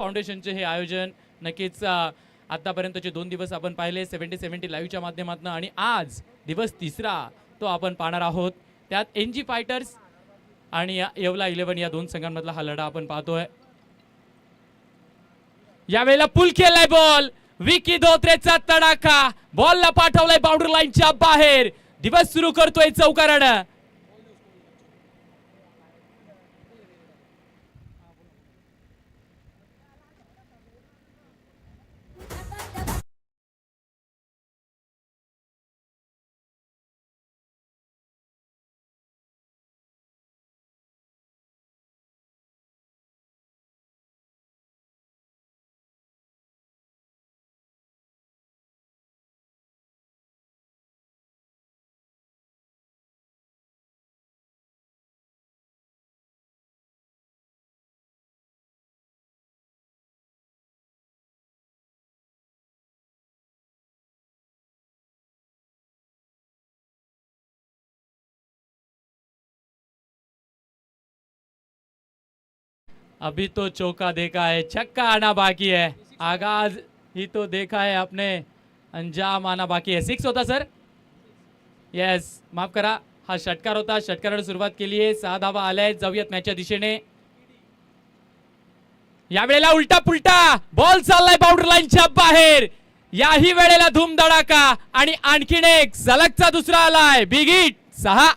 फाउंडेशनचे हे आयोजन नक्कीच आतापर्यंतचे 2 दिवस आपण पाहिले 70-70 लाईव्हच्या माध्यमातून आणि आज दिवस तिसरा तो आपण पाहणार आहोत. त्यात एनजी फायटर्स आणि येवला 11 या दोन संघांमधला हा लढा आपण पाहतोय. यावेळेला पुल केलाय बॉल, विकी धोत्रेचा तडाखा, बॉलला पाठवलाय बाउंड्री लाईनच्या बाहेर. दिवस सुरू करतोय चौकारानं. अभी तो चौका देखा है, छक्का आना बाकी है. आगाज ही तो देखा है आपने, अंजाम आना बाकी है. 6 होता सर. येस, माफ करा, हा षटकार होता. षटकाराने सुरुवात केली आहे. 6 धावा आल्या. जाऊयात मॅचच्या दिशेने. यावेळेला उलटा पुलटा बॉल चाललाय बाउंड्री लाईनच्या बाहेर. याही वेळेला धूमधडाका आणि आणखीन एक सलगचा दुसरा आलाय. Big hit 6.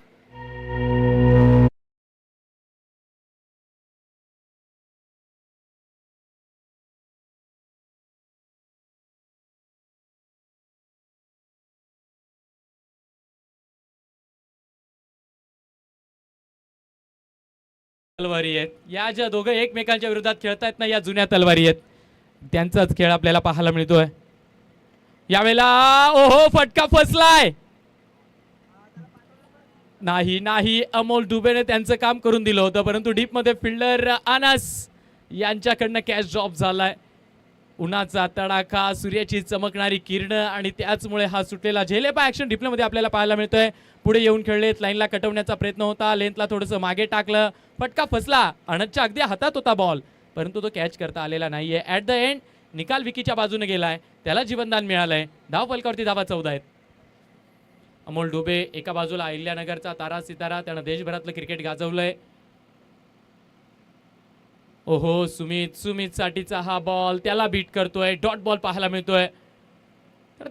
तलवारी आहेत. या ज्या दोघं एकमेकांच्या विरोधात खेळतायत ना, या जुन्या तलवारी आहेत. त्यांचाच खेळ आपल्याला पाहायला मिळतोय. यावेळेला ओहो, फटका फसलाय. नाही नाही, अमोल दुबेने त्यांचं काम करून दिलं होतं, परंतु डीप मध्ये फिल्डर अनस यांच्याकडनं कॅच ड्रॉप झालाय. उन्हाचा तडाखा, सूर्याची चमकणारी किरण आणि त्याचमुळे हा सुटलेला झेलेपा ऍक्शन डिप्ले मध्ये आपल्याला पाहायला मिळतोय. पुढे येऊन खेळलेत, लाईनला कटवण्याचा प्रयत्न होता, लेंथला थोडंसं मागे टाकलं, फटका फसला. अनसच्या अगदी हातात होता बॉल, परंतु तो कॅच करता आलेला नाहीये. ऍट द एंड निकाल विकीच्या बाजूने गेलाय, त्याला जीवनदान मिळालंय. धाव फलकावरती धावा 14 आहेत. अमोल डुबे एका बाजूला अहिल्यानगरचा तारा सितारा, त्यानं देशभरातलं क्रिकेट गाजवलंय. ओहो, सुमित साठीचा हा बॉल, त्याला बीट करतोय. डॉट बॉल पाहायला मिळतोय.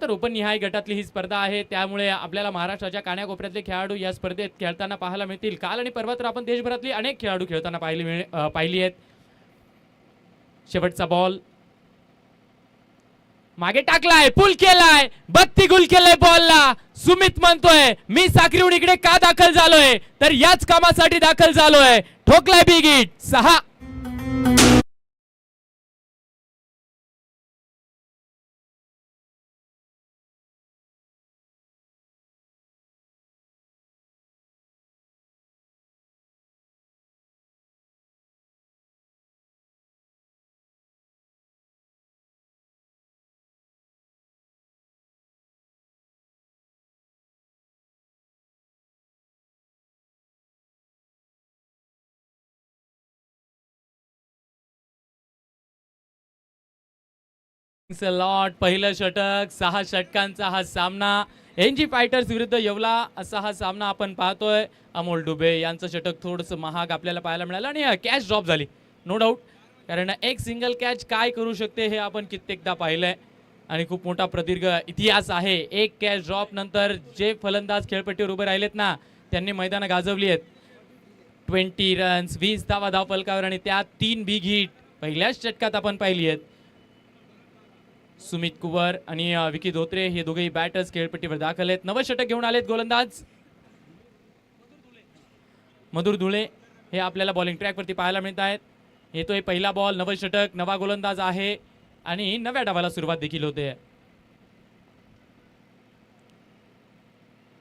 तर ओपन निहाय गटातली ही स्पर्धा आहे, त्यामुळे आपल्याला महाराष्ट्राच्या कानाकोपऱ्यातले खेळाडू या स्पर्धेत खेळताना पाहायला मिळतील. काल आणि परवा तर आपण देशभरातली अनेक खेळाडू खेळताना पाहिली आहेत. शेवटचा बॉल मागे टाकलाय, पुल केलाय, बत्ती गुल केलाय बॉलला. सुमित म्हणतोय मी साखरीहून इकडे का दाखल झालोय, तर याच कामासाठी दाखल झालोय. ठोकलाय बिग हिट 6. लॉट पहिलं षटक, 6 षटकांचा हा सामना. एनजी फायटर्स विरुद्ध येवला असा हा सामना आपण पाहतोय. अमोल डुबे यांचं षटक थोडंसं महाग आपल्याला पाहायला मिळालं आणि कॅच ड्रॉप झाली, नो डाऊट. कारण एक सिंगल कॅच काय करू शकते हे आपण कित्येकदा पाहिलंय आणि खूप मोठा प्रदीर्घ इतिहास आहे. एक कॅच ड्रॉप नंतर जे फलंदाज खेळपट्टीवर उभे राहिलेत ना, त्यांनी मैदानं गाजवली आहेत. 20 रन्स, 20 धावा धाव फलकावर आणि त्यात 3 बिग हिट पहिल्याच षटकात आपण पाहिली आहेत. सुमित कुवर आणि विकी धोत्रे हे दोघेही बॅटर्स खेळपट्टीवर दाखल आहेत. नवं षटक घेऊन आलेत गोलंदाज मधुर धुळे, हे आपल्याला बॉलिंग ट्रॅकवरती पाहायला मिळत आहेत. येतोय पहिला बॉल, नवं षटक, नवा गोलंदाज आहे आणि नव्या डावाला सुरुवात देखील होते.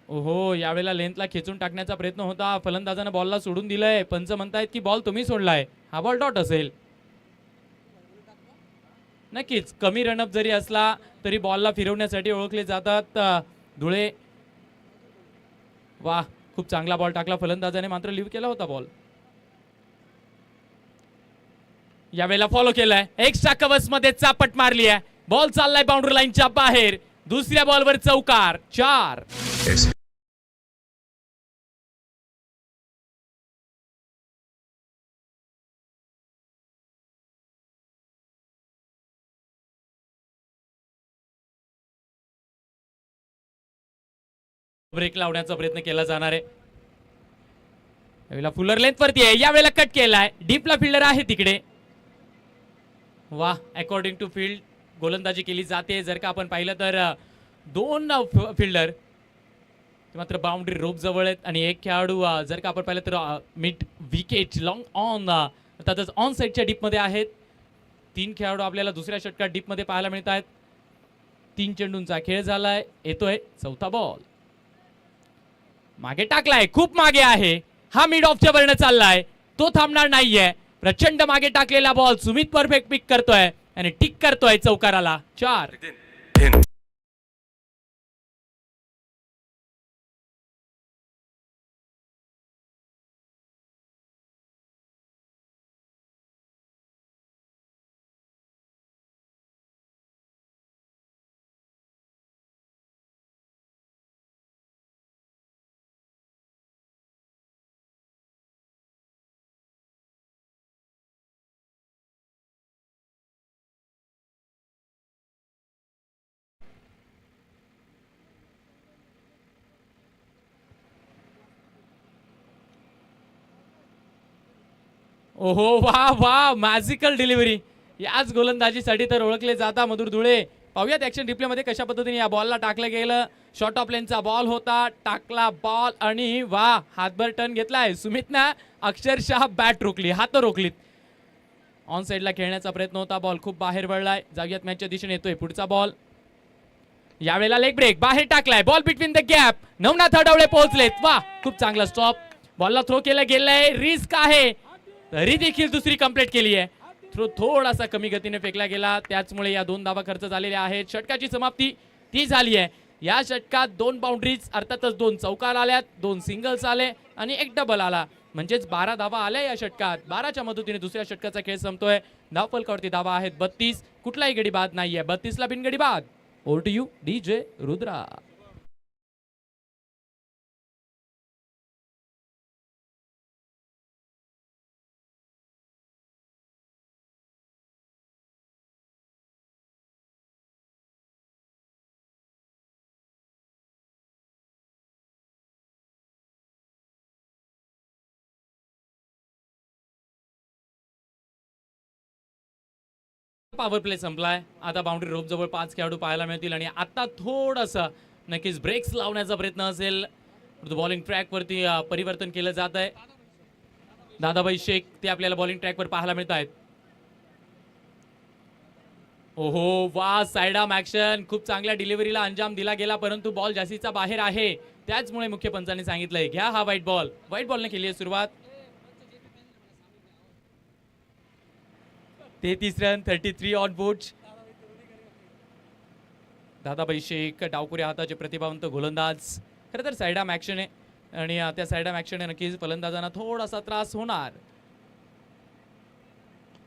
ओहो, यावेळेला लेंथला खेचून टाकण्याचा प्रयत्न होता, फलंदाजानं बॉलला सोडून दिलंय. पंच म्हणतायत की बॉल तुम्ही सोडलाय, हा बॉल डॉट असेल. नक्कीच कमी रनअप जरी असला तरी बॉलला फिरवण्यासाठी ओळखले जातात धुळे. वाह, खूप चांगला बॉल टाकला फलंदाजाने, मात्र लिव्ह केला होता बॉल. यावेळेला फॉलो केलाय, एक्स्ट्रा कव्हर्स मध्ये चापट मारली आहे, बॉल चाललाय बाउंड्री लाईनच्या बाहेर, दुसऱ्या बॉलवर चौकार, 4. ब्रेक लावण्याचा प्रयत्न केला जाणार आहे. यावेळेला फुलर लेंथ वरती आहे, यावेळेला कट केलाय, डीपला फिल्डर आहे तिकडे. वा, अकॉर्डिंग टू फील्ड गोलंदाजी केली जाते. जर का आपण पाहिलं तर 2 फिल्डर मात्र बाउंड्री रोप जवळ आहेत आणि एक खेळाडू जर का आपण पाहिलं तर मिड विकेट लॉंग ऑन अर्थातच ऑन साईडच्या डीपमध्ये आहेत. 3 खेळाडू आपल्याला दुसऱ्या षटकात डीपमध्ये पाहायला मिळत आहेत. 3 चेंडूंचा खेळ झालाय, येतोय चौथा बॉल, मागे टाकलाय, खूप मागे आहे, हा मिड ऑफच्या वरनं चाललाय, तो थांबणार नाहीये. प्रचंड मागे टाकलेला बॉल सुमित परफेक्ट पिक करतोय आणि टिक करतोय चौकाराला, 4. ओहो, वा वा, मॅजिकल डिलिव्हरी. याच गोलंदाजीसाठी तर ओळखले जाता मधुर धुळे. पाहूयात ऍक्शन रिप्ले मध्ये कशा पद्धतीने या बॉलला टाकलं गेलं. शॉर्ट ऑफ लेनचा बॉल होता, टाकला बॉल आणि वा, हातभर टर्न घेतलाय सुमितनं, अक्षरशः बॅट रोखली, हात रोखलीत. ऑन साइडला खेळण्याचा प्रयत्न होता, बॉल खूप बाहेर वळलाय. जाऊयात मॅचच्या दिशेने येतोय पुढचा बॉल. यावेळेला लेग ब्रेक, बाहेर टाकलाय, ball between the gap, Navnath Hadwale पोहोचलेत. वा, खूप चांगला स्टॉप, बॉलला थ्रो केलं गेलंय, रिस्क आहे तरी देखील दुसरी कंप्लीट केली आहे. थ्रो थोडासा कमी गतीने फेकला गेला, त्याचमुळे या 2 धावा खर्च झालेल्या आहेत. षटकाची समाप्ती ती झाली आहे. या षटकात 2 बाउंड्रीज अर्थातच 2 चौकार आल्यात, 2 सिंगल्स आले आणि 1 डबल आला, म्हणजेच 12 धावा आल्या या षटकात. 12च्या मदतीने दुसऱ्या षटकाचा खेळ संपतोय. धावफलकावरती धावा आहेत 32, कुठलाही गडी बाद नाहीये, 32ला बिनगडी बाद. Over to you DJ Rudra. Power play संपलाय. आता बाउंड्री रोप जवळ 5 खेळाडू पाहायला मिळतील आणि आता थोडंसं नक्कीच ब्रेक्स लावण्याचा प्रयत्न असेल. बॉलिंग ट्रॅक वरती परिवर्तन केलं जात आहे. दादाभाई शेख ते आपल्याला बॉलिंग ट्रॅकवर पाहायला मिळत आहेत. ओहो, वा, साइड आर्म ऍक्शन, खूप चांगल्या डिलिव्हरीला अंजाम दिला गेला, परंतु बॉल जास्तीचा बाहेर आहे, त्याचमुळे मुख्य पंचांनी सांगितलंय घ्या हा व्हाईट बॉल. व्हाईट बॉलने केली आहे सुरुवात. 33 run, 33 on board. Dadabhai Shaikh डावकुऱ्या हाताचे प्रतिभावंत गोलंदाज. खरं तर साइड आर्म ऍक्शन आहे आणि त्या साइड आर्म ऍक्शन नक्कीच फलंदाजांना थोडासा त्रास होणार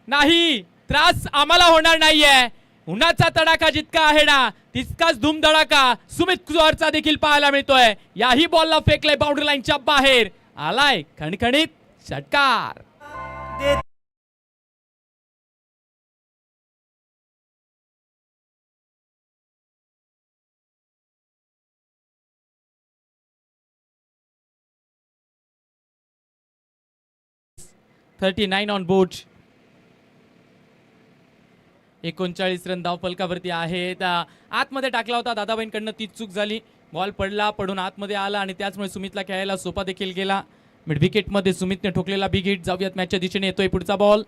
नाही. त्रास आम्हाला होणार नाहीये. उन्हाचा तडाखा जितका आहे ना, तितकाच धूमधडाका सुमित कुमारचा देखील पाहायला मिळतोय. याही बॉलला फेकले बाउंड्री लाईनच्या बाहेर, आलाय खणखणीत षटकार. 39 ऑन बोर्ड. 39 रन धाव फलकावरती आहेत. आतमध्ये टाकला होता दादाबाईंकडनं, ती चूक झाली, बॉल पडला, पडून आतमध्ये आला आणि त्याचमुळे सुमितला खेळायला सोपा देखील गेला. मिड विकेट मध्ये सुमितने ठोकलेला बिग हिट. जाऊयात मॅचच्या दिशेने, येतोय पुढचा बॉल.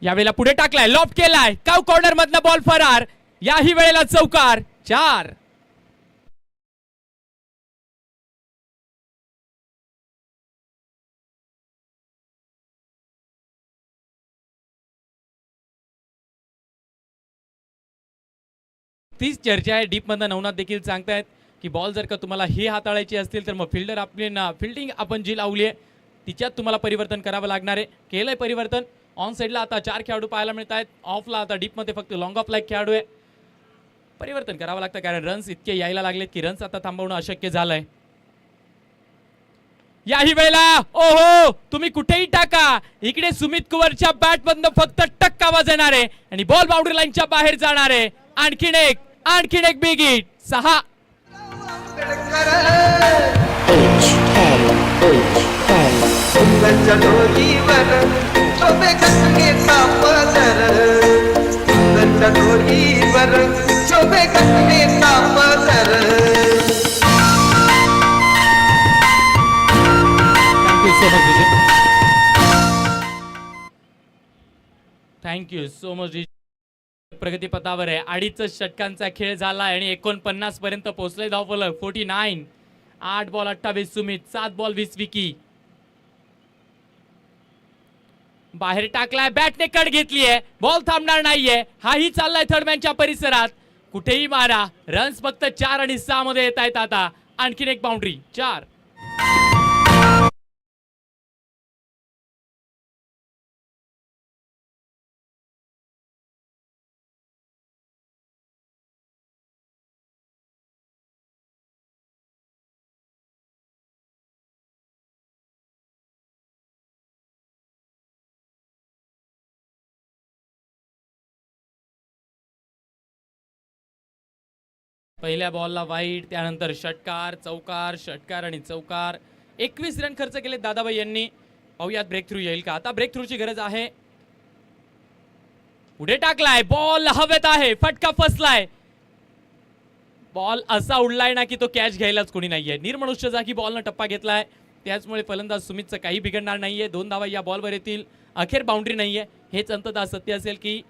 यावेळेला पुढे टाकलाय, लॉफ्ट केलाय, काव कॉर्नर मधनं बॉल फरार, याही वेळेला चौकार, 4. तीच चर्चा आहे. डीप मधनं नवनाथ देखील सांगतायत की बॉल जर का तुम्हाला ही हाताळायची असतील तर मग फिल्डर आपली फिल्डिंग आपण जी लावली आहे तिच्यात तुम्हाला परिवर्तन करावं लागणार आहे. केलंय परिवर्तन. ऑन साईडला आता 4 खेळाडू पाहायला मिळत आहेत. ऑफला आता डीपमध्ये फक्त लॉंग ऑफला एक खेळाडू आहे. परिवर्तन करावं लागतं कारण रन्स इतके यायला लागलेत की रन्स आता थांबवणं अशक्य झालंय. याही वेळेला ओहो तुम्ही कुठेही टाका, इकडे सुमित कुवरच्या बॅट मधनं फक्त टक्का आवाज येणार आहे आणि बॉल बाउंड्री लाईनच्या बाहेर जाणार आहे. आणखीन एक big hit. 6 thank you so much. प्रगतीपथावर आहे. 2.5 षटकांचा खेळ झाला आणि 49 पर्यंत पोहोचले धावफलक. 49. 8 बॉल 28 सुमित, 7 बॉल 20 विकी. बाहेर टाकलाय, बॅटने कट घेतली आहे. बॉल थांबणार नाहीये. हाही चाललाय थर्डमॅनच्या परिसरात. कुठेही मारा. रन्स फक्त 4 आणि 6 मध्ये येत आहेत. आता आणखीन एक बाउंड्री. 4. पहिल्या बॉलला वाईट, त्यानंतर षटकार, चौकार, षटकार आणि चौकार. 21 रन खर्च केले दादाबाई यांनी. पाहूयात ब्रेक थ्रू येईल का. आता ब्रेक थ्रूची गरज आहे. पुढे टाकलाय, बॉल हवेत आहे, फटका फसलाय. बॉल असा उडलाय ना की तो कॅच घ्यायलाच कोणी नाहीये. निर्मनुष्य जागी बॉलनं टप्पा घेतलाय. त्याचमुळे फलंदाज सुमितचं काही बिघडणार नाहीये. 2 धावा या बॉलवर येतील. अखेर बाउंड्री नाहीये. हेच अंततः सत्य असेल की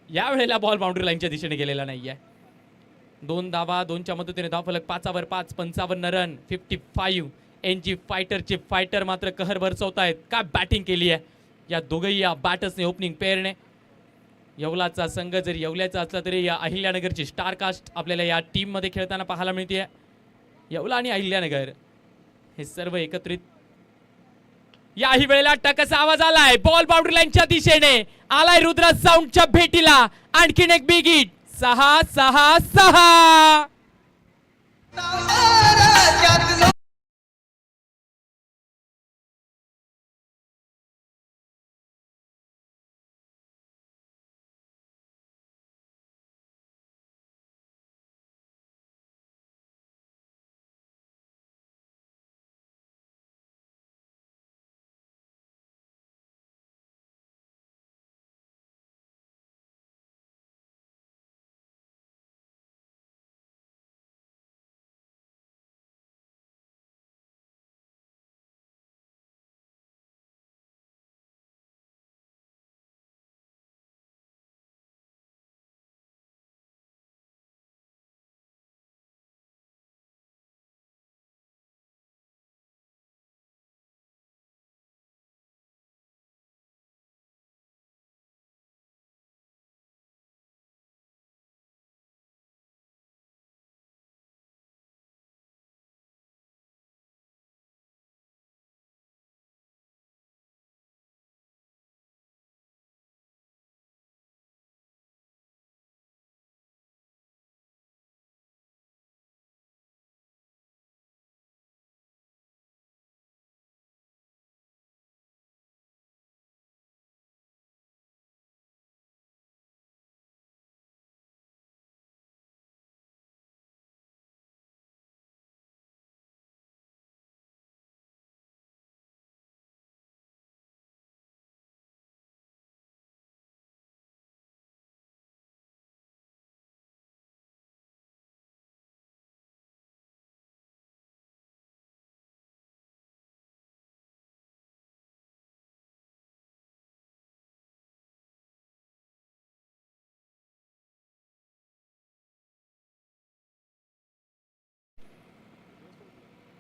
या वेळेला बॉल बाउंड्री लाईनच्या दिशेने गेलेला नाहीये. 2 धावा, 2च्या मदतीने धावफलक 5वर 5, 55 रन. 55. एनजी फायटरचे फायटर मात्र कहर बरसवतायत. काय बॅटिंग केली आहे या दोघंही या बॅटर्सने, ओपनिंग पेअरने. येवलाचा संघ जरी येवल्याचा असला तरी या अहिल्यानगरची स्टार कास्ट आपल्याला या टीम मध्ये खेळताना पाहायला मिळते. येवला आणि अहिल्यानगर हे सर्व एकत्रित. याही वेळेला टकसा आवाज आलाय. बॉल बाउंड्री लाईनच्या दिशेने आलाय. रुद्र साऊंडच्या भेटीला आणखीन एक बिग हिट. 6.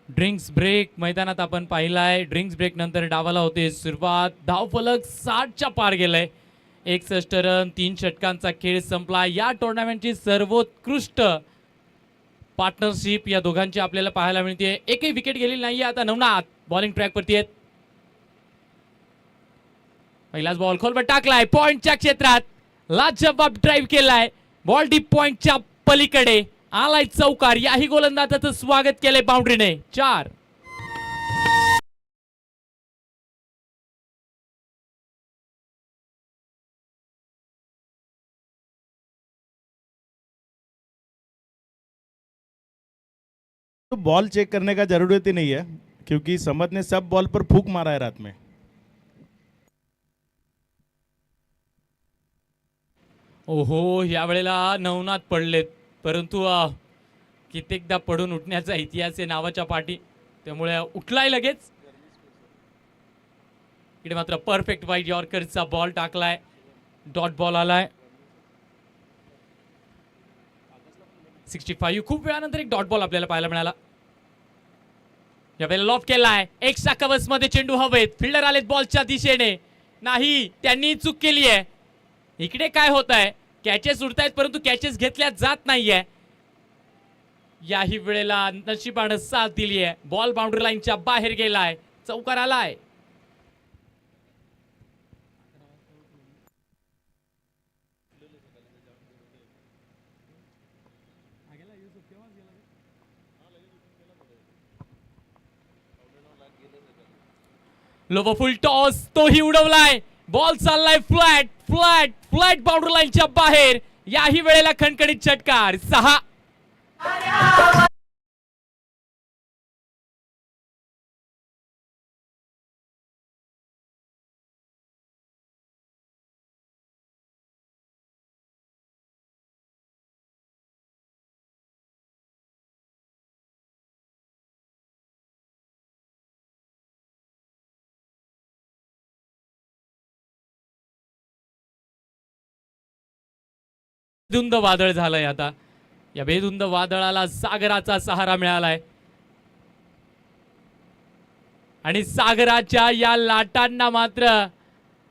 ड्रिंक्स ब्रेक मैदानात आपण पाहिलाय. ड्रिंक्स ब्रेक नंतर डावाला होते सुरुवात. धावफलक 60च्या पार गेलाय. 61 रन, 3 षटकांचा खेळ संपला. या टुर्नामेंटची सर्वोत्कृष्ट पार्टनरशिप या दोघांची आपल्याला पाहायला मिळते. एकही विकेट गेलेली नाहीये. आता नवनाथ बॉलिंग ट्रॅक वरती आहेत. पहिलाच बॉल खोलवर टाकलाय पॉइंटच्या क्षेत्रात, लाजवाब ड्राईव्ह केलाय, बॉल डीप पॉइंटच्या पलीकडे आलाय चौकार. याही गोलंदाजाचं स्वागत केलंय बाउंड्रीने. 4. तो बॉल चेक करने का जरूरत ही नहीं है क्योंकि समद ने सब बॉल पर फूक मारा है रात में. ओहो, या वेळेला नवनाथ पडलेत, परंतु कित्येकदा पडून उठण्याचा इतिहास आहे नावाच्या पाठी, त्यामुळे उठलाय लगेच. इकडे मात्र परफेक्ट वाईड यॉर्करचा बॉल टाकलाय, डॉट बॉल आलाय. 65. खूप वेळानंतर एक डॉट बॉल आपल्याला पाहायला मिळाला. यावेळेला लॉफ केलाय, एक्स्ट्रा कव्हर्स मध्ये चेंडू हवेत, फिल्डर आलेत बॉलच्या दिशेने, नाही त्यांनी चूक केली आहे. इकडे काय होत आहे, कॅचेस उडतायत परंतु कॅचेस घेतल्या जात नाहीये. याही वेळेला नशिबानं साथ दिली आहे, बॉल बाउंड्री लाईनच्या बाहेर गेलाय, चौकार आलाय. लोवर फुल टॉस, तोही उडवलाय, बॉल चाललाय फ्लॅट फ्लॅट फ्लॅट बाउंड्री लाईनच्या बाहेर. याही वेळेला खणखणीत षटकार. 6. बेधुंद वादळ झालंय आता. या बेधुंद वादळाला सागराचा सहारा मिळालाय आणि सागराच्या या लाटांना मात्र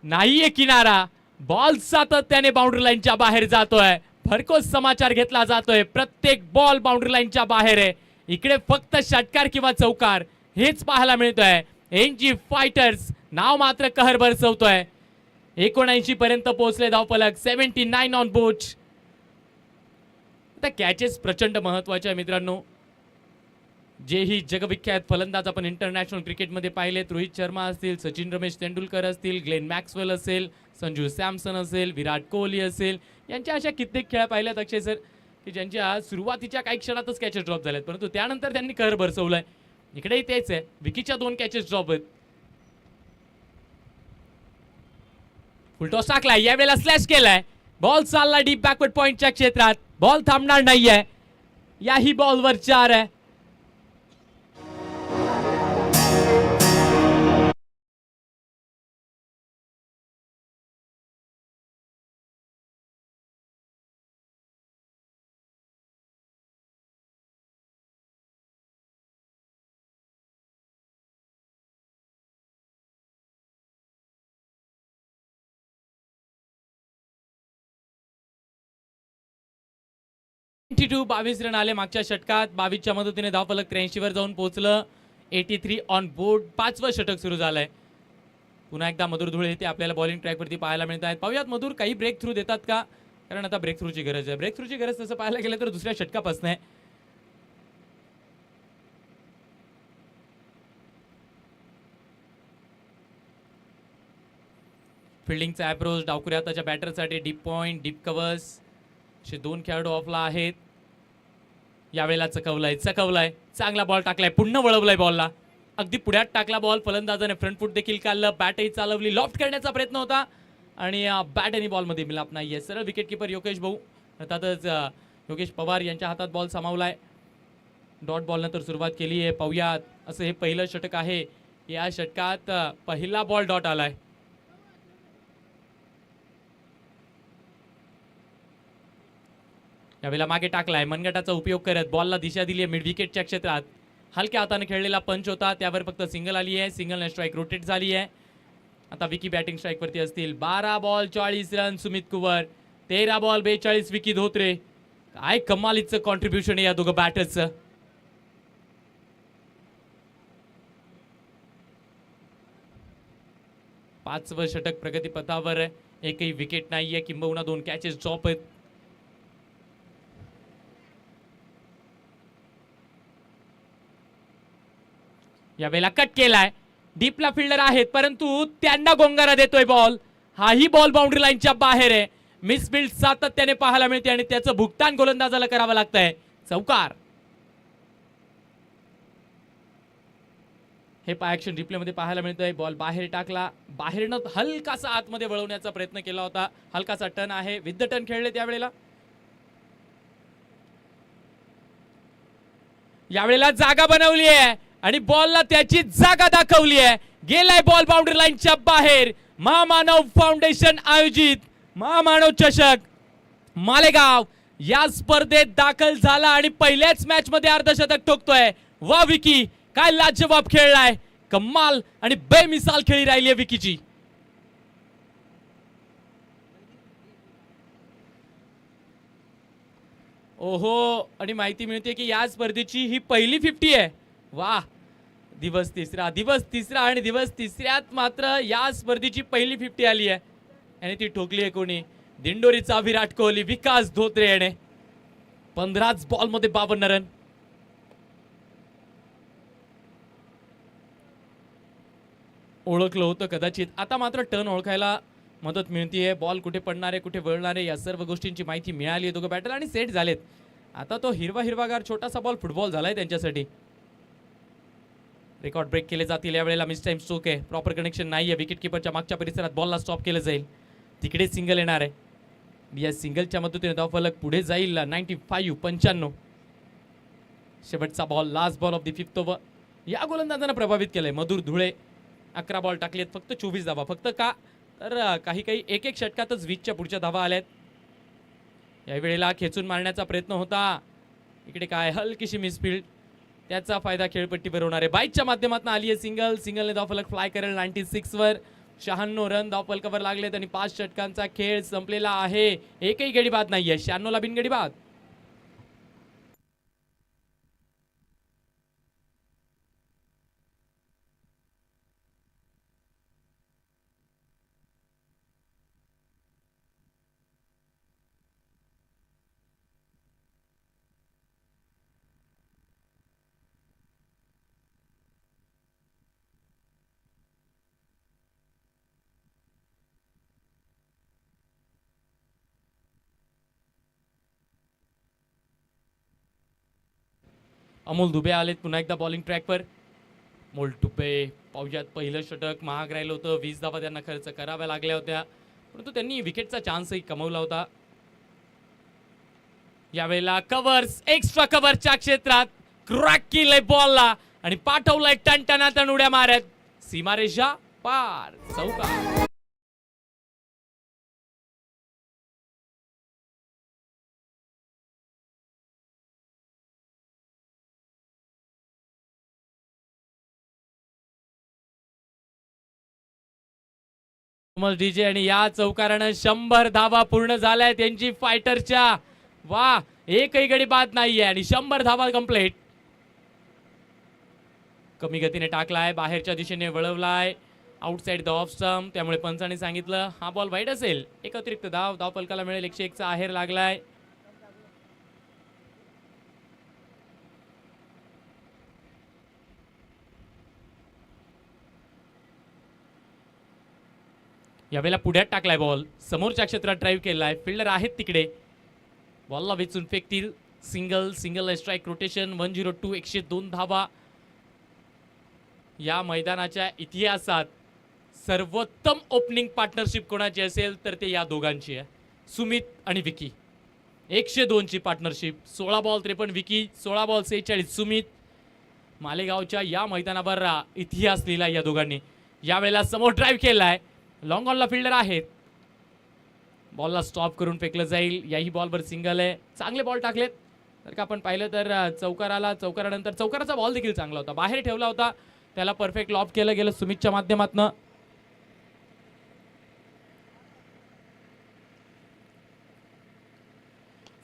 नाहीये किनारा. बॉल सातत्याने बाउंड्री लाईनच्या बाहेर जातोय, भरकोस समाचार घेतला जातोय, प्रत्येक बॉल बाउंड्री लाईनच्या बाहेर आहे. इकडे फक्त षटकार किंवा चौकार हेच पाहायला मिळतोय. एनजी फायटर्स नाव मात्र कहर बरसवतोय. 79 पर्यंत पोहोचले धावफलक, 79 ऑन बोर्ड. कॅचेस प्रचंड महत्वाचे आहे मित्रांनो. जेही जगविख्यात फलंदाज आपण इंटरनॅशनल क्रिकेटमध्ये पाहिलेत, रोहित शर्मा असतील, सचिन रमेश तेंडुलकर असतील, ग्लेन मॅक्सवेल असेल, संजू सॅमसन असेल, विराट कोहली असेल, यांच्या अशा कित्येक खेळ पाहिल्यात अक्षय सर की ज्यांच्या सुरुवातीच्या काही क्षणातच कॅचेस ड्रॉप झालेत, परंतु त्यानंतर त्यांनी कहर बरसवलाय. इकडेही तेच आहे, विकीच्या 2 कॅचेस ड्रॉप आहेत. फुलटॉस टाकलाय, यावेळेला स्लॅश केलाय, बॉल चालला डीप बॅकवर्ड पॉइंटच्या क्षेत्रात, बॉल थांबणार नाहीये. याही बॉलवर 4 आहे. बावीस रन आले मागच्या षटकात. 22च्या मदतीने धावफलक 83 वर जाऊन पोहोचलं. 83 ऑन बोर्ड. 5वं षटक सुरू झालंय. पुन्हा एकदा मधुर धुळे येथे आपल्याला बॉलिंग ट्रॅक वरती पाहायला मिळत आहेत. पाहूयात मधुर काही ब्रेक थ्रू देतात का, कारण आता ब्रेक थ्रूची गरज आहे. ब्रेक थ्रूची गरज तसं पाहायला गेलं तर दुसऱ्या षटकापासून आहे. फिल्डिंगचा अप्रोच डावकुऱ्याताच्या बॅटरसाठी डीप पॉइंट, डीप कव्हर्स असे 2 खेळाडू ऑफला आहेत. यावेळेला चकवलाय, चांगला बॉल टाकलाय, पुन्हा वळवलाय बॉलला, अगदी पुढ्यात टाकला बॉल. फलंदाजाने फ्रंट फूट देखील काढलं, बॅटही चालवली, लॉफ्ट करण्याचा प्रयत्न होता आणि बॅट आणि बॉलमध्ये मिलाप नाहीये. सरळ विकेट किपर योगेश भाऊ, अर्थातच योगेश पवार यांच्या हातात बॉल सामावलाय. डॉट बॉल नंतर सुरुवात केली आहे. पाहूयात, असं हे पहिलं षटक आहे. या षटकात पहिला बॉल डॉट आलाय. यावेळेला मागे टाकलाय, मनगटाचा उपयोग करत बॉलला दिशा दिली आहे मिड विकेटच्या क्षेत्रात. हलक्या हाताने खेळलेला पंच होता, त्यावर फक्त सिंगल आली आहे. सिंगलने स्ट्राईक रोटेट झाली आहे. आता विकी बॅटिंग स्ट्राईक वरती असतील. 12 ball 40 run Sumit Kuwar, 13 ball 42 Vicky Dhotre. काय कमालीचं कॉन्ट्रीब्युशन आहे या दोघं बॅटर्सचं. 5वं षटक प्रगतीपथावर आहे. एकही विकेट नाहीये, किंबहुना 2 कॅचेस ड्रॉप आहेत. यावेळेला कट केलाय, डीपला फिल्डर आहेत परंतु त्यांना गोंगारा देतोय बॉल. हाही बॉल बाउंड्री लाईनच्या बाहेर आहे. मिसफिल्ड सातत्याने पाहायला मिळते आणि त्याचं भुगतान गोलंदाजाला करावं लागतंय. चौकार. हे ऍक्शन रिप्ले मध्ये पाहायला मिळतंय. बॉल बाहेर टाकला, बाहेरनं हलकासा आतमध्ये वळवण्याचा प्रयत्न केला होता. हलकासा टर्न आहे, विथ द टर्न खेळले त्यावेळेला. यावेळेला जागा बनवली आहे आणि बॉलला त्याची जागा दाखवली आहे. गेलाय बॉल बाउंड्री लाईनच्या बाहेर. महामानव फाउंडेशन आयोजित महामानव चषक मालेगाव या स्पर्धेत दाखल झाला आणि पहिल्याच मॅच मध्ये अर्धशतक ठोकतोय. वा विकी, काय लाजवाब खेळलाय. कमाल आणि बेमिसाल खेळी राहिली आहे विकीची. ओहो, आणि माहिती मिळते की या स्पर्धेची ही पहिली 50 आहे. वा, दिवस तिसरा आणि दिवस तिसऱ्यात मात्र या स्पर्धेची पहिली 50 आली आहे आणि ती ठोकली आहे कोणी? दिंडोरीचा विराट कोहली, विकास धोत्रे याने 15 बॉल मध्ये 52 रन. ओळखलं होतं कदाचित, आता मात्र टर्न ओळखायला मदत मिळतीये. बॉल कुठे पडणार आहे, कुठे वळणार आहे, या सर्व गोष्टींची माहिती मिळाली आहे. दोघं बॅटर आणि सेट झालेत. आता तो हिरवागार छोटासा बॉल फुटबॉल झालाय त्यांच्यासाठी. रेकॉर्ड ब्रेक केले जातील यावेळेला. मिस टाइम स्ट्रोक आहे, प्रॉपर कनेक्शन नाहीये. विकेट किपरच्या मागच्या परिसरात बॉलला स्टॉप केलं जाईल. तिकडे सिंगल येणार आहे. या सिंगलच्या मदतीने धावफलक पुढे जाईल 95. शेवटचा ball, last ball of the 5th over. या गोलंदाजांना प्रभावित केलंय मधुर धुळे. 11 बॉल टाकलेत, फक्त 24 धावा. फक्त का तर काही एक षटकातच 20च्या पुढच्या धावा आल्यात. यावेळेला खेचून मारण्याचा प्रयत्न होता. इकडे काय हलकीशी मिसफिल्ड, त्याचा फायदा खेळपट्टीवर होणार आहे. बाईकच्या माध्यमातून आली आहे सिंगलने धावफलक फ्लाय करेल 96 वर. 96 रन धावफलकावर लागलेत आणि 5 षटकांचा खेळ संपलेला आहे. एकही गडी बाद नाहीये. 96 ला बिनगडी बाद. अमोल दुबे आलेत पुन्हा एकदा बॉलिंग ट्रॅकवर. अमोल दुबे पाहुयात, पहिलं षटक महाग राहिलं होतं. 20 धावा त्यांना खर्च कराव्या लागल्या होत्या, परंतु त्यांनी विकेटचा चान्सही कमवला होता. यावेळेला कव्हर्स, एक्स्ट्रा कव्हरच्या क्षेत्रात क्रॅक केलंय बॉलला आणि पाठवलंय टणटणातण उड्या मारत. सीमारेषा पार. चौकार. डीजे आणि या चौकारानं 100 धावा पूर्ण झाल्या त्यांची फायटरच्या. वा, एकही गडी बाद नाहीये आणि 100 धावा कंप्लीट. कमी गतीने टाकलाय, बाहेरच्या दिशेने वळवलाय, आउटसाइड द ऑफ स्टंप. त्यामुळे पंचाने सांगितलं हा बॉल वाईड असेल. एक अतिरिक्त धावफलकाला मिळेल. 101 चा आहेर लागलाय. यावेळेला पुढ्यात टाकलाय बॉल, समोरच्या क्षेत्रात ड्राईव्ह केलाय. फिल्डर आहेत तिकडे, बॉलला वेचून फेकतील. Single strike rotation. 102, 102 धावा. या मैदानाच्या इतिहासात सर्वोत्तम ओपनिंग पार्टनरशिप कोणाची असेल तर ते या दोघांची आहे, सुमित आणि विकी. 102 ची partnership. 16 ball 53 Vicky, 16 ball 46 Sumit. मालेगावच्या या मैदानावर इतिहास लिहिला या दोघांनी. यावेळेला समोर ड्राईव्ह केलाय, लॉंग ऑनला फिल्डर आहेत. बॉलला स्टॉप करून फेकलं जाईल. याही बॉलवर सिंगल आहे. चांगले बॉल टाकलेत. तर का आपण पाहिलं तर चौकारानंतर चौकाराचा बॉल देखील चांगला होता, बाहेर ठेवला होता, त्याला परफेक्ट लॉब केलं गेलं सुमितच्या माध्यमातून.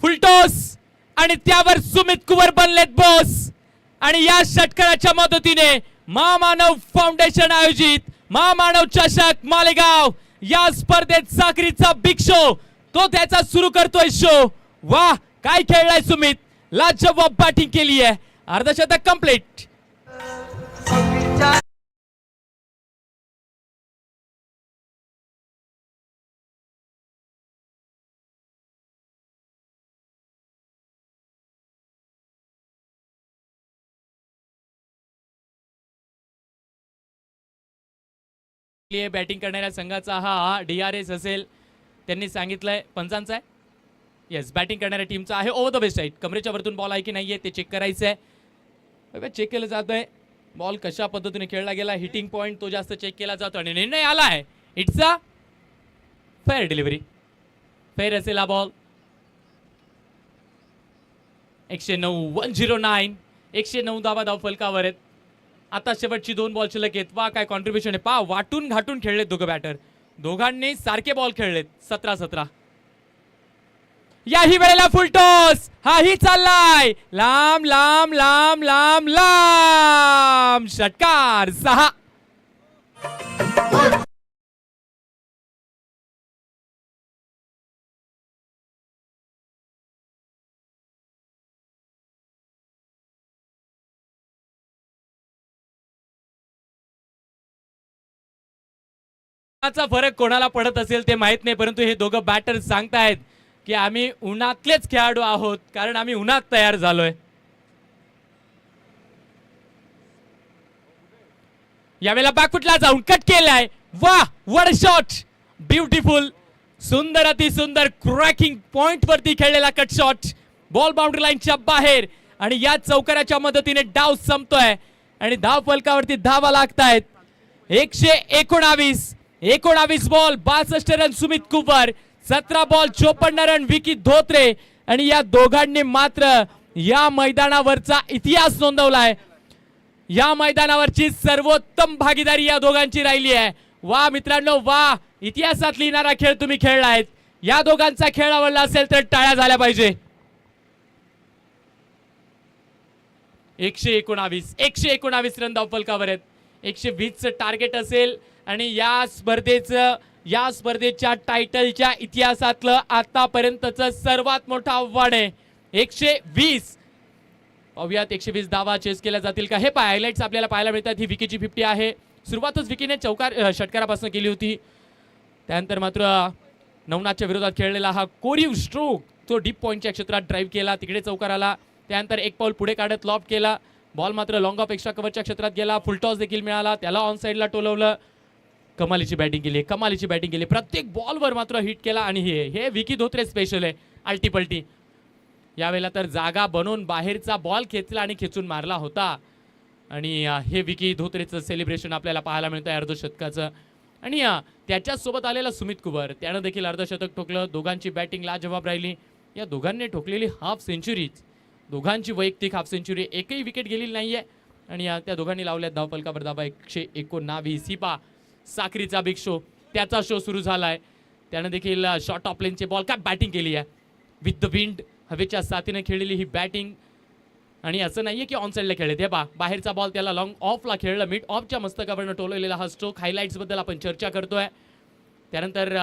फुलटॉस आणि त्यावर सुमित कुवर बनलेत बॉस. आणि या षटकाराच्या मदतीने महामानव फाउंडेशन आयोजित महामानव चषक मालेगाव या स्पर्धेत साखरीचा बिग शो तो त्याचा सुरू करतोय शो. वाह काय खेळलाय सुमित, लाजवाब बॅटिंग केली आहे, अर्धशतक कंप्लीट. बॅटिंग करणाऱ्या संघाचा हा DRS असेल, त्यांनी सांगितलंय पंचांचा आहे. येस, बॅटिंग करणाऱ्या टीमचा आहे. ओव्हर द बेस्ट साईड, कमरेच्या वरतून बॉल आहे की नाहीये ते चेक करायचं आहे. चेक केलं जात आहे बॉल कशा पद्धतीने खेळला गेला, हिटिंग पॉइंट तो जास्त चेक केला जातो आणि निर्णय आला आहे it's a fair delivery. Fair असेल हा बॉल. 109 109 धावा फलकावर आहेत. आता शेवटची 2 बॉल शिल्लक आहेत. वा काय कॉन्ट्रीब्युशन आहे, पा वाटून घाटून खेळलेत दोघं बॅटर, दोघांनी सारखे बॉल खेळलेत. 17-17. याही वेळेला फुल टॉस, हाही चाललाय लांब लांब लांब लांब लांब, षटकार 6. फरक कोणाला पडत असेल ते माहित नाही, परंतु हे दोघं बॅटर सांगतायत की आम्ही उन्हातलेच खेळाडू आहोत, कारण आम्ही उन्हात तयार झालोय. यावेळेला बॅकफुटला जाऊन कट केलाय. वाह व्हाट शॉट, ब्युटिफुल, सुंदर अति सुंदर क्रॅकिंग पॉइंट वरती खेळलेला कट शॉट, बॉल बाउंड्री लाईनच्या बाहेर आणि या चौकाराच्या मदतीने डाव संपतोय आणि धाव फलकावरती धावा लागतायत. 119 ball 62 run Sumit Kuwar, 17 ball 54 run Vicky Dhotre आणि या दोघांनी मात्र या मैदानावरचा इतिहास नोंदवलाय. या मैदानावरची सर्वोत्तम भागीदारी या दोघांची राहिली आहे. वा मित्रांनो वा, इतिहासात लिहिणारा खेळ तुम्ही खेळलायत. या दोघांचा खेळ आवडला असेल तर टाळ्या झाल्या पाहिजे. 119 रन धावफलकावर आहेत. 120चं टार्गेट असेल आणि या स्पर्धेच्या टायटलच्या इतिहासातलं आतापर्यंतचं सर्वात मोठं आव्हान आहे. 120. पाहूयात 120 धावा चेस केल्या जातील का. हे हायलाइट्स आपल्याला पाहायला मिळतात. ही विकीची 50 आहे. सुरुवातच विकीने षटकारापासून केली होती, त्यानंतर मात्र नवनाथच्या विरोधात खेळलेला हा कोरीव स्ट्रोक तो डीप पॉइंटच्या क्षेत्रात ड्राईव्ह केला, तिकडे चौकाराला, त्यानंतर एक पाऊल पुढे काढत लॉफ्ट केला, बॉल मात्र लॉंग ऑफ एक्स्ट्रा कव्हरच्या क्षेत्रात गेला, फुलटॉस देखील मिळाला, त्याला ऑन साईडला टोलवलं. कमालीची बॅटिंग केली, प्रत्येक बॉलवर मात्र हिट केला आणि हे विकी धोत्रे स्पेशल आहे, अल्टीपल्टी. यावेळेला तर जागा बनवून बाहेरचा बॉल खेचला आणि खेचून मारला होता आणि हे विकी धोत्रेचं सेलिब्रेशन आपल्याला पाहायला मिळतं अर्धशतकाचं. आणि त्याच्यासोबत आलेला सुमित कुवर, त्यानं देखील अर्धशतक ठोकलं. दोघांची बॅटिंग लाजवाब राहिली. या दोघांनी ठोकलेली हाफ सेंचुरीज, दोघांची वैयक्तिक हाफ सेंचुरी, एकही विकेट गेलेली नाहीये आणि त्या दोघांनी लावल्या धावफलकावर धावा 119. हिपा साखरीचा बिग शो, त्याचा शो सुरू झालाय. त्यानं देखील शॉर्ट ऑफ लेनचे बॉल काय बॅटिंग केली आहे, विथ द विंड, हवेच्या साथीने खेळलेली ही बॅटिंग. आणि असं नाहीये की ऑन साईडला खेळले, ते बाहेरचा बॉल त्याला लॉंग ऑफला खेळलं, मिड ऑफच्या मस्तकावरनं टोलवलेला हा स्ट्रोक. हायलाइट्स बद्दल आपण चर्चा करतोय. त्यानंतर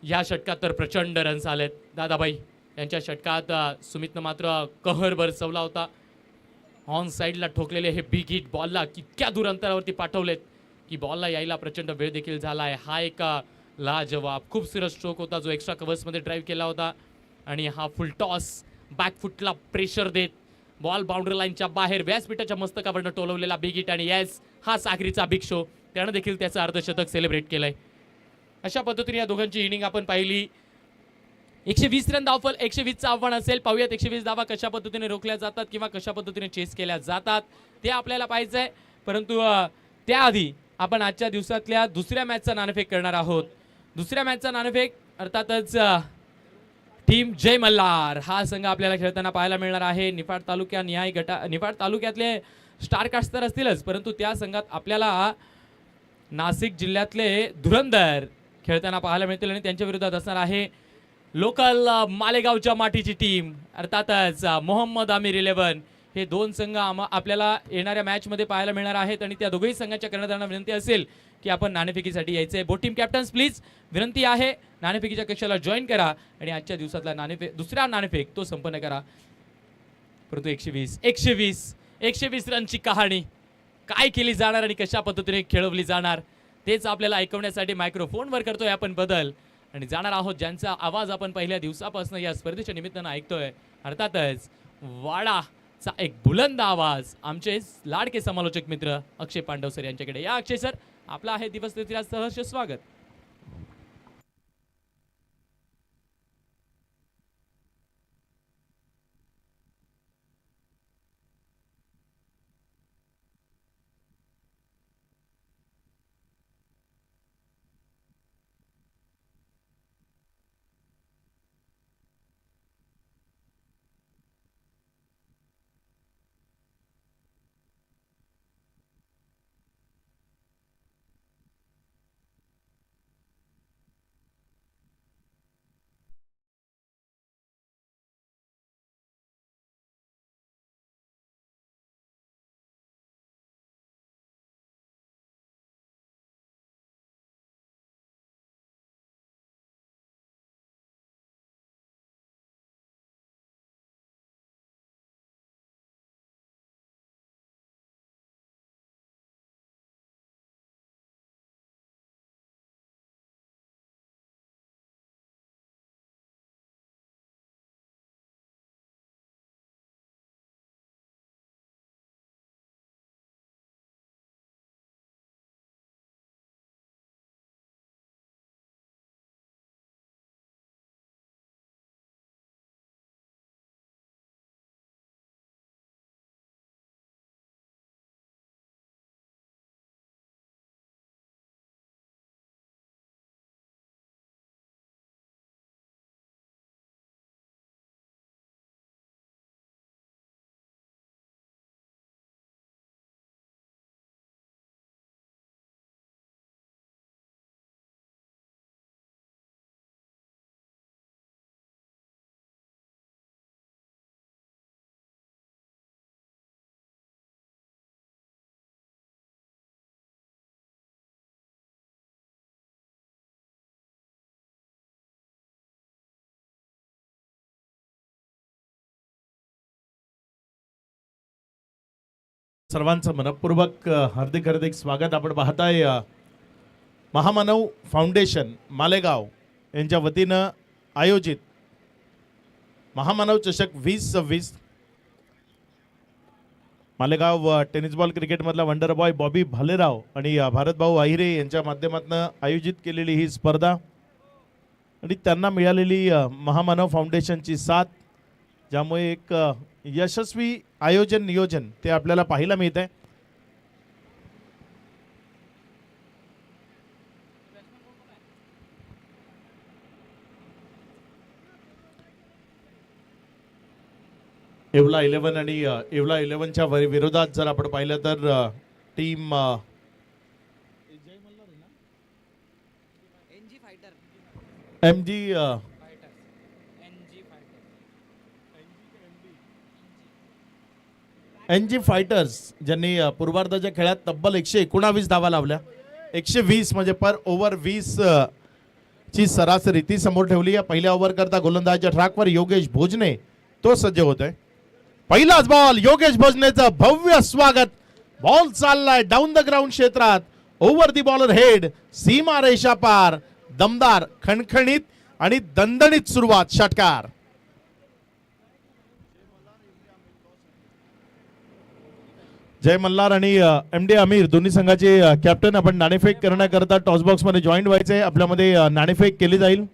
या षटकात तर प्रचंड रन्स आलेत. दादाबाई यांच्या षटकात सुमितनं मात्र कहर बरसवला होता. ऑन साईडला ठोकलेले हे बिग हिट बॉलला कितक्या दूर अंतरावरती पाठवलेत की बॉलला यायला प्रचंड वेळ देखील झाला आहे. हा एक लाजवाब खूपसारा स्ट्रोक होता जो एक्स्ट्रा कव्हर्समध्ये ड्राईव्ह केला होता आणि हा फुल टॉस बॅकफुटला प्रेशर देत बॉल बाउंड्री लाईनच्या बाहेर व्यासपीठाच्या मस्तकावरनं टोलवलेला बिग हिट. आणि येस, हा साखरीचा बिग शो, त्यानं देखील त्याचं अर्धशतक सेलिब्रेट केलंय. अशा पद्धतीने या दोघांची इनिंग आपण पाहिली. 120 रन धावफल, 120चं आव्हान असेल. पाहूयात 120 धावा कशा पद्धतीने रोखल्या जातात किंवा कशा पद्धतीने चेस केल्या जातात ते आपल्याला पाहायचं आहे. परंतु त्याआधी आपण आजच्या दिवसातल्या दुसऱ्या मॅचचा नाणेफेक करणार आहोत. दुसऱ्या मॅचचा नाणेफेक अर्थातच टीम जय मल्हार हा संघ आपल्याला खेळताना पाहायला मिळणार आहे. निफाड तालुक्यातले स्टार कास्ट तर असतीलच, परंतु त्या संघात आपल्याला नाशिक जिल्ह्यातले धुरंधर खेळताना पाहायला मिळतील आणि त्यांच्या विरोधात असणार आहे लोकल मालेगावच्या मातीची टीम, अर्थातच मोहम्मद आमिर 11. हे दोन संघ आपल्याला येणाऱ्या मॅचमध्ये पाहायला मिळणार आहेत आणि त्या दोघेही संघाच्या कर्णधारांना विनंती असेल की आपण नाणेफेकीसाठी यायचे. बोथ टीम कॅप्टन्स प्लीज विनंती आहे नाणेफेकीच्या कक्षाला जॉईन करा आणि आजच्या दिवसातला दुसरा नाणेफेक तो संपन्न करा. परंतु 120 रनची कहाणी काय केली जाणार आणि कशा पद्धतीने खेळवली जाणार तेच आपल्याला ऐकवण्यासाठी मायक्रोफोनवर करतोय आपण बदल आणि जाणार आहोत ज्यांचा आवाज आपण पहिल्या दिवसापासून या स्पर्धेच्या निमित्तानं ऐकतोय. अर्थातच वाडाचा एक बुलंद आवाज आमचे लाडके समालोचक मित्र अक्षय पांडव सर यांच्याकडे. या अक्षय सर, आपला आहे दिवस सहर्ष स्वागत. सर्वांचं मनपूर्वक हार्दिक हार्दिक स्वागत. आपण पाहताय महामानव फाउंडेशन मालेगाव यांच्या वतीनं आयोजित महामानव चषक 2026 मालेगाव टेनिस बॉल क्रिकेटमधला वंडर बॉय बॉबी भालेराव आणि भारतभाऊ आहिरे यांच्या माध्यमातून आयोजित केलेली ही स्पर्धा आणि त्यांना मिळालेली महामानव फाउंडेशनची साथ, ज्यामुळे एक यशस्वी आयोजन नियोजन ते आपल्याला पाहायला मिळत आहे. येवला 11 आणि येवला 11च्या विरोधात जर आपण पाहिलं तर टीम MG NG फायटर्स ज्यांनी पूर्वार्धाच्या खेळात तब्बल 119 धावा लावल्या. 120 म्हणजे पर ओव्हर 20 ची सरासरी ती समोर ठेवली. या पहिल्या ओव्हर करता गोलंदाजाच्या ट्रॅकवर योगेश भोजने तो सज्ज होत आहे. पहिलाच बॉल, योगेश भोजनेचं भव्य स्वागत. बॉल चाललाय डाऊन द ग्राउंड क्षेत्रात, ओव्हर दी बॉलर हेड, सीमा रेषा पार. दमदार, खणखणीत आणि दणदणीत सुरुवात. षटकार. जय मल्हार आणि MD आमिर दोन्ही संघाचे कॅप्टन आपण नाणेफेक करण्याकरता टॉस बॉक्स मध्ये जॉईन व्हायचे. आपल्यामध्ये नाणेफेक केली जाईल.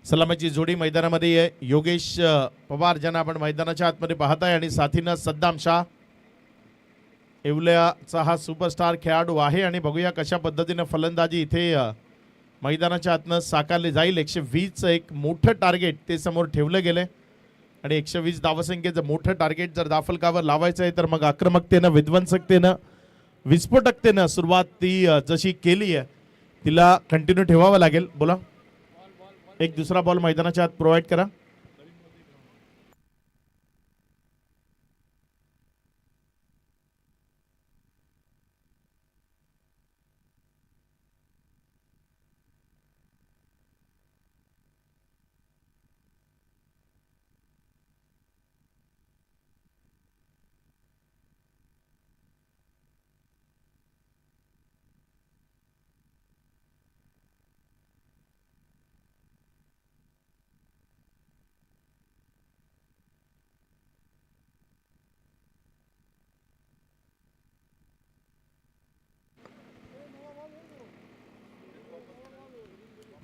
सलामीची जोडी मैदानामध्ये आहे. योगेश पवार ज्यांना आपण मैदानाच्या आतमध्ये पाहताय आणि साथीनं सद्दाम शाह. येवल्याचा हा सुपरस्टार खेळाडू आहे आणि बघूया कशा पद्धतीने फलंदाजी इथे मैदानाच्या आतनं साकारली जाईल. 120चं एक मोठं टार्गेट ते समोर ठेवलं गेलंय आणि 120 धावसंख्येचं मोठं टार्गेट जर धावफलकावर लावायचं आहे तर मग आक्रमकतेनं, विध्वंसकतेनं, विस्फोटकतेनं सुरुवात ती जशी केली आहे तिला कंटिन्यू ठेवावं लागेल. बोला, एक दुसरा बॉल मैदानाच्या आत प्रोव्हाइड करा.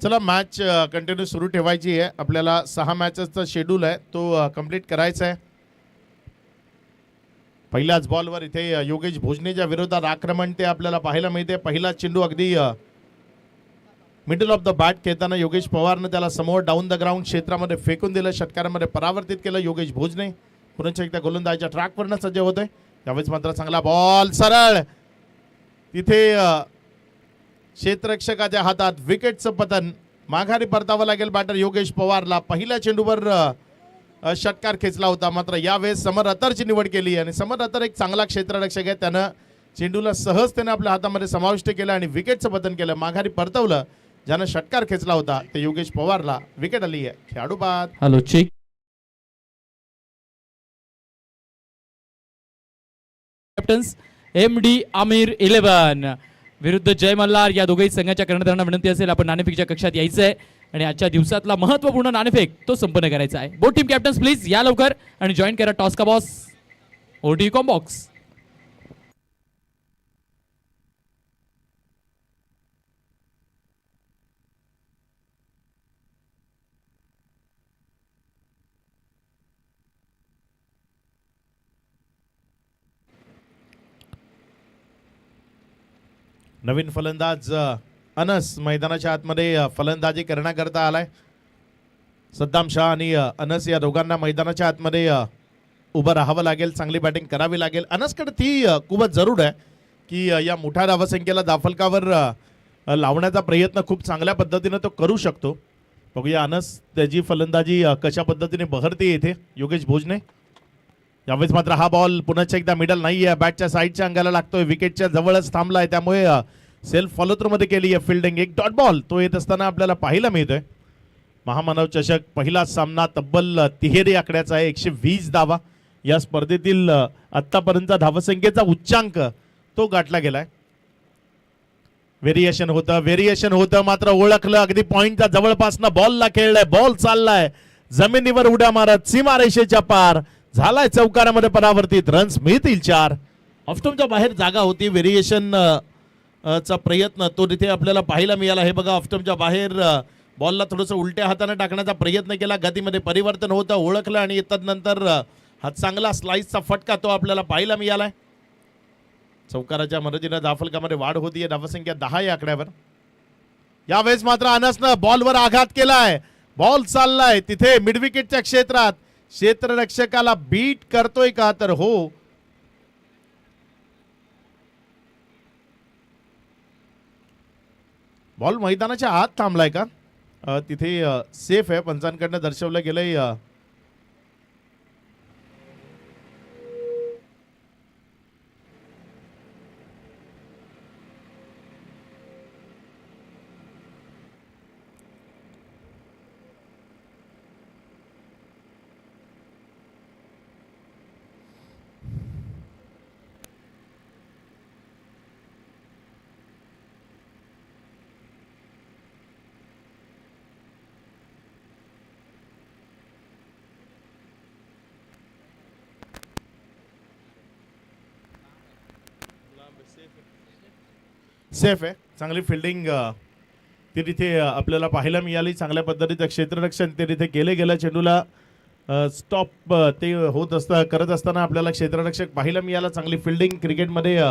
चला, मॅच कंटिन्यू सुरू ठेवायची आहे. आपल्याला 6 मॅचेसचा शेड्यूल आहे तो कंप्लीट करायचा आहे. पहिल्याच बॉलवर इथे योगेश भोजनेच्या विरोधात आक्रमण ते आपल्याला पाहायला मिळते. पहिला चेंडू अगदी मिडल ऑफ द बॅट खेळताना योगेश पवारनं त्याला समोर डाऊन द ग्राउंड क्षेत्रामध्ये फेकून दिलं. षटकारामध्ये परावर्तित केलं योगेश भोजने. पुन्हा एकदा गोलंदाजाच्या ट्रॅकवरनं सज्ज होतोय. यावेळेस मात्र चांगला बॉल सरळ तिथे क्षेत्ररक्षकाच्या हातात विकेटचं पतन. माघारी परतावं लागेल बॅटर योगेश पवारला. पहिल्या चेंडूवर षटकार खेचला होता, मात्र यावेळेस समर अतरची निवड केली आणि समर अतर एक चांगला क्षेत्ररक्षक आहे. त्यानं चेंडूला सहजतेने आपल्या हातामध्ये समाविष्ट केलं आणि विकेटचं पतन केलं. माघारी परतवलं. ज्यानं षटकार खेचला होता ते योगेश पवारला विकेट आली आहे. खेळाडू बाद. Hello check. Captains MD Aamir 11 विरुद्ध जय मल्हार या दोघेही संघाच्या कर्णधारांना विनंती असेल आपण नाणेफेकच्या कक्षात यायचं आहे आणि आजच्या दिवसातला महत्त्वपूर्ण नाणेफेक तो संपन्न करायचा आहे. बोथ टीम कॅप्टन्स प्लीज या लवकर आणि जॉईन करा टॉस का बॉस OT कॉम बॉक्स. नवीन फलंदाज अनस मैदानाच्या आतमध्ये फलंदाजी करण्याकरता आलाय. सद्दाम शाह आणि अनस या दोघांना मैदानाच्या आतमध्ये उभं राहावं लागेल. चांगली बॅटिंग करावी लागेल. अनसकडे ती खूपच जरूर आहे की या मोठ्या धावसंख्येला धावफलकावर लावण्याचा प्रयत्न खूप चांगल्या पद्धतीने तो करू शकतो. बघूया अनस त्याची फलंदाजी कशा पद्धतीने बहरते येथे. योगेश भोजने यावेळेस मात्र हा बॉल पुन्हा एकदा मिडल नाही आहे. बॅटच्या साईडच्या अंगाला लागतोय. विकेटच्या जवळच थांबलाय, त्यामुळे सेल्फ फॉलो थ्रू मध्ये केली आहे फिल्डिंग. एक डॉट बॉल तो येत असताना आपल्याला पाहायला मिळतोय. महामानव चषक पहिला सामना तब्बल 13 आकड्याचा आहे. 120 धावा या स्पर्धेतील आतापर्यंतचा धावसंख्येचा उच्चांक तो गाठला गेलाय. व्हेरिएशन होतं मात्र ओळखलं. अगदी पॉइंटच्या जवळपासनं बॉलला खेळलाय. बॉल चाललाय जमिनीवर उड्या मारत सीमारेषेच्या पार झालाय. चौकारामध्ये परावर्तित. रन्स मिळतील 4. ऑफस्टंपच्या बाहेर जागा होती. व्हेरिएशन चा प्रयत्न तो तिथे आपल्याला पाहायला मिळाला. हे बघा, ऑफस्टंपच्या बाहेर बॉलला थोडंसं उलट्या हाताने टाकण्याचा प्रयत्न केला. गतीमध्ये परिवर्तन होतं, ओळखलं आणि येतात नंतर हा चांगला स्लाइसचा फटका तो आपल्याला पाहायला मिळालाय. चौकाराच्या मदतीने धावफलकामध्ये वाढ होतीये. धावसंख्या 10 या आकड्यावर. यावेळेस मात्र अनसनं बॉलवर आघात केलाय. बॉल चाललाय तिथे मिडविकेटच्या क्षेत्रात. क्षेत्ररक्षकाला बीट करतोय का, तर हो. बॉल मैदानाच्या आत थांबलाय का, तिथे सेफ आहे. पंचांकडनं दर्शवलं गेलंय. सेफ आहे. चांगली फिल्डिंग ते तिथे आपल्याला पाहायला मिळाली. चांगल्या पद्धतीचं क्षेत्ररक्षण ते तिथे केले गेलं. चेंडूला स्टॉप ते होत करत असताना आपल्याला क्षेत्ररक्षक पाहायला मिळाला. चांगली फिल्डिंग क्रिकेटमध्ये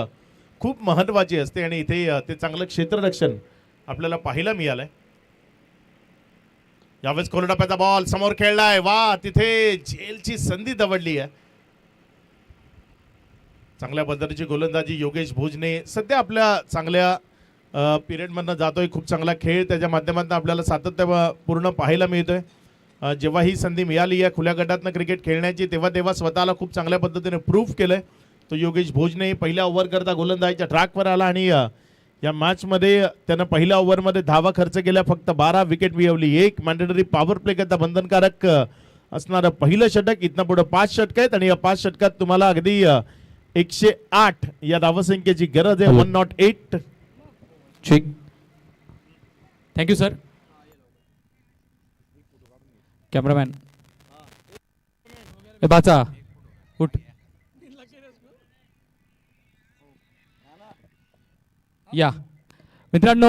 खूप महत्त्वाची असते आणि इथे ते चांगलं क्षेत्ररक्षण आपल्याला पाहायला मिळालंय. यावेळेस कोलटप्प्याचा बॉल समोर खेळलाय, वा तिथे झेलची संधी दवडली आहे. चांगल्या पद्धतीची गोलंदाजी योगेश भोजने सध्या आपल्या चांगल्या पिरियड मधनं जातोय. खूप चांगला खेळ त्याच्या माध्यमातून आपल्याला सातत्य पूर्ण पाहायला मिळतोय. जेव्हा ही संधी मिळाली आहे खुल्या गटातनं क्रिकेट खेळण्याची तेव्हा स्वतःला खूप चांगल्या पद्धतीने प्रूव्ह केलंय. तो योगेश भोजने पहिल्या ओव्हर करता गोलंदाजीच्या ट्रॅकवर आला आणि या मॅच मध्ये त्यानं पहिल्या ओव्हरमध्ये धावा खर्च केल्या, फक्त 12 विकेट मिळवली. एक मॅन्डेटरी पॉवर प्ले करता बंधनकारक असणारं पहिलं षटक. इथनं पुढे 5 षटक आहेत आणि या 5 षटकात तुम्हाला अगदी 108 या धावसंख्येची गरज आहे. 108. ठीक, थँक्यू सर. कॅमेरामॅन बाचा उठ. या मित्रांनो,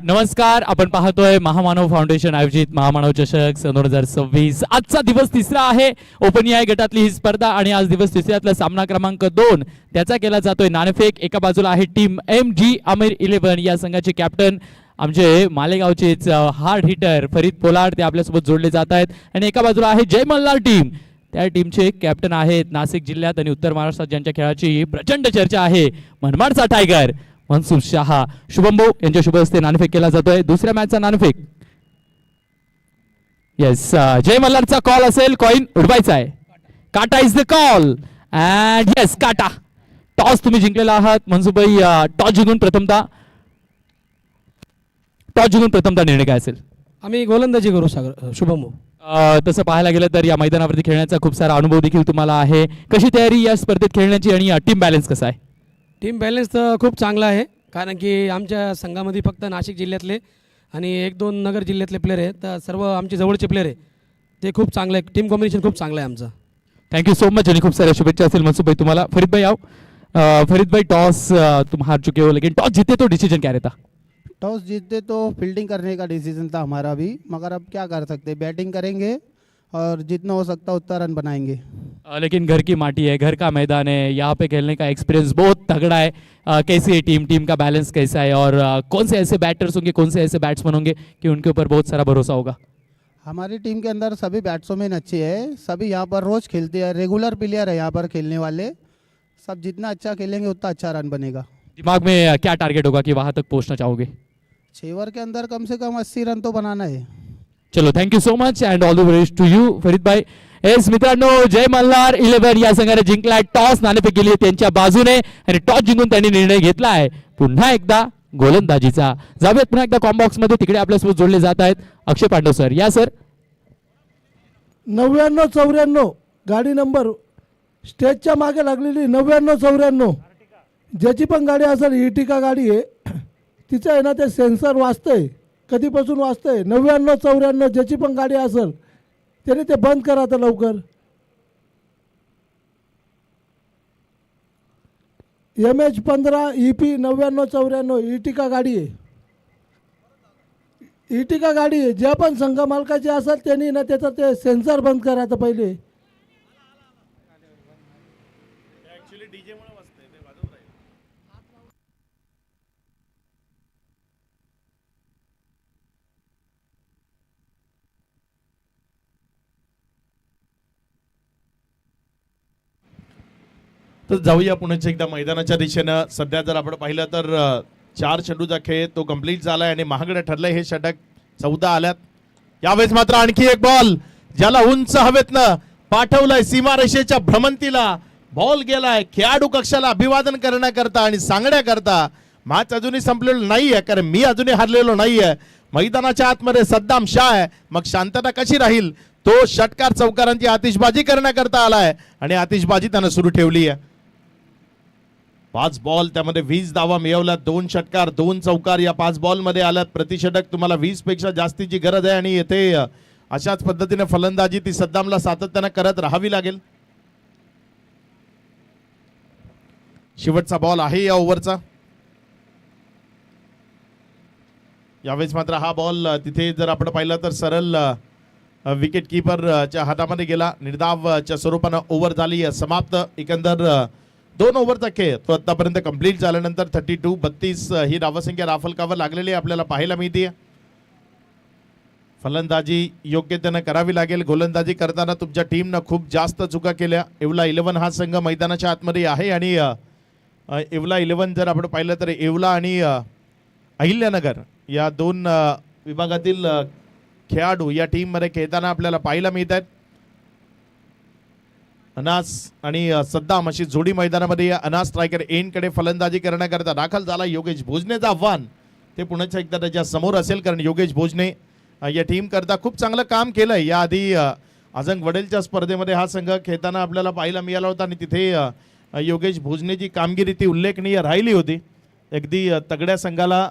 नमस्कार. आपण पाहतोय महामानव फाउंडेशन आयोजित महामानव चषक 2026. आजचा दिवस तिसरा आहे. ओपन या गटातली ही स्पर्धा आणि आज दिवस तिसऱ्यातला सामना क्रमांक 2 त्याचा केला जातोय नाणेफेक. एका बाजूला आहे टीम MG आमिर 11 या संघाचे कॅप्टन आमचे मालेगावचेच हार्ड हिटर फरीद पोलार्ड, ते आपल्यासोबत जोडले जात आहेत. आणि एका बाजूला आहे जय मल्हार टीम, त्या टीमचे कॅप्टन आहेत नाशिक जिल्ह्यात आणि उत्तर महाराष्ट्रात ज्यांच्या खेळाची प्रचंड चर्चा आहे मनमाडचा टायगर मनसूर शहा. शुभम भाऊ यांच्या शुभ हस्ते नाणेफेक केला जातोय. दुसऱ्या मॅचचा नाणेफेक येस जय मल्हारचा कॉल असेल, कॉइन उडवायचा आहे. काटा is the call and yes काटा. टॉस तुम्ही जिंकलेला आहात मनसुखभाई. टॉस जिंकून प्रथमतः निर्णय काय असेल? आम्ही गोलंदाजी करू शुभम भाऊ. तसं पाहायला गेलं तर या मैदानावरती खेळण्याचा खूप सारा अनुभव देखील तुम्हाला आहे. कशी तयारी या स्पर्धेत खेळण्याची आणि टीम बॅलन्स कसा आहे? टीम बॅलन्स तर खूप चांगला आहे, कारण की आमच्या संघामध्ये फक्त नाशिक जिल्ह्यातले आणि 1-2 नगर जिल्ह्यातले प्लेयर आहेत, तर सर्व आमचे जवळचे प्लेयर आहे. ते खूप चांगलं आहे. टीम कॉम्बिनेशन खूप चांगलं आहे आमचं. थँक्यू सो मच आणि खूप साऱ्या शुभेच्छा असेल मनसुखभाई तुम्हाला. फरीद भाई आओ. फरीद भाई, टॉस तुम हार चुके हो, लेकिन टॉस जीते तो डिसीजन क्या रहता? टॉस जीतते तो फील्डिंग करने का डिसीजन था हमारा भी, मगर अब क्या कर सकते, बैटिंग करेंगे और जितना हो सकता उतना रन बनाएंगे. लेकिन घर की माटी है, घर का मैदान है, यहाँ पे खेलने का एक्सपीरियंस बहुत तगड़ा है. कैसी है टीम का बैलेंस कैसा है और कौन से ऐसे बैटर्स होंगे, कौन से ऐसे बैट्समैन होंगे कि उनके ऊपर बहुत सारा भरोसा होगा? हमारी टीम के अंदर सभी बैट्समैन अच्छे हैं, सभी यहाँ पर रोज़ खेलते हैं, रेगुलर प्लेयर है यहाँ पर खेलने वाले. सब जितना अच्छा खेलेंगे उतना अच्छा रन बनेगा. दिमाग में क्या टारगेट होगा कि वहाँ तक पहुँचना चाहोगे? 6 ओवर के अंदर कम से कम 80 रन तो बनाना है. चलो, thank you so much and all the best to you Farid भाई. येस मित्रांनो, जय मल्हार 11 या संघाने जिंकलाय. टॉस नाणेफेक केली त्यांच्या बाजूने आणि टॉस जिंकून त्यांनी निर्णय घेतलाय पुन्हा एकदा गोलंदाजीचा. जाऊयात पुन्हा एकदा कॉम्बॉक्स मध्ये. तिकडे आपल्यासोबत जोडले जात आहेत अक्षय पांडव सर. या सर. 99-94 गाडी नंबर स्टेजच्या मागे लागलेली 99-94 ज्याची पण गाडी असेल, इटिका गाडी आहे, तिचं आहे ना ते सेन्सर वाजतंय, कधीपासून वाजतंय. 99-94 ज्याची पण गाडी असेल त्याने ते बंद करा आता लवकर. MH15 EP 99-94 इटिका गाडी आहे. इटिका गाडी आहे, ज्या पण संघ मालकाची असेल त्यांनी ना त्याचं ते सेन्सर बंद करा आता पहिले. तर जाऊया पुन्हा एकदा मैदानाच्या दिशेनं. सध्या जर आपण पाहिलं तर 4 चेंडूचा खेळ तो कंप्लीट झालाय आणि महागडे ठरलंय. हे षटक 14 आल्यात. यावेळेस मात्र आणखी एक बॉल ज्याला उंच हवेतनं पाठवलंय सीमारेषेच्या भ्रमंतीला. बॉल गेलाय खेळाडू कक्षाला अभिवादन करण्याकरता आणि सांगण्याकरता. मॅच अजूनही संपलेलं नाहीये, कारण मी अजूनही हरलेलो नाहीये. मैदानाच्या आतमध्ये सद्दाम शाह आहे, मग शांतता कशी राहील? तो षटकार चौकारांची आतिषबाजी करण्याकरता आलाय आणि आतिषबाजी त्यानं सुरू ठेवली आहे. 5 बॉल त्यामध्ये 20 धावा मिळवल्यात. 2 षटकार 2 चौकार या 5 बॉल मध्ये आल्यात. प्रति षटक तुम्हाला 20 पेक्षा जास्तीची गरज आहे आणि येथे अशाच पद्धतीने फलंदाजी ती सद्दामला सातत्याने करत राहावी लागेल. शेवटचा बॉल आहे या ओव्हरचा. यावेळेस मात्र हा बॉल तिथे जर आपण पाहिलं तर सरळ विकेट कीपरच्या हातामध्ये गेला. निर्धावच्या स्वरूपानं ओव्हर झाली समाप्त. एकंदर 2 ओव्हरचा खेळ तो आतापर्यंत कंप्लीट झाल्यानंतर 32 ही धावसंख्या राफलकावर लागलेली आपल्याला पाहायला मिळते. फलंदाजी योग्यतेनं करावी लागेल. गोलंदाजी करताना तुमच्या टीमनं खूप जास्त चुका केल्या. येवला 11 हा संघ मैदानाच्या आतमध्ये आहे आणि येवला 11 जर आपण पाहिलं तर येवला आणि अहिल्यानगर या दोन विभागातील खेळाडू या टीममध्ये खेळताना आपल्याला पाहायला मिळत आहेत. अनास आणि सद्दाम अशी जोडी मैदानामध्ये या अनास स्ट्रायकर एनकडे फलंदाजी करण्याकरता दाखल झाला. योगेश भोजनेचं आव्हान ते पुण्याच्या एकदा त्याच्या समोर असेल, कारण योगेश भोजने या टीम करता खूप चांगलं काम केलंय. याआधी आजंग वडेलच्या स्पर्धेमध्ये हा संघ खेळताना आपल्याला पाहायला मिळाला होता आणि तिथे योगेश भोजनेची कामगिरी ती उल्लेखनीय राहिली होती. अगदी तगड्या संघाला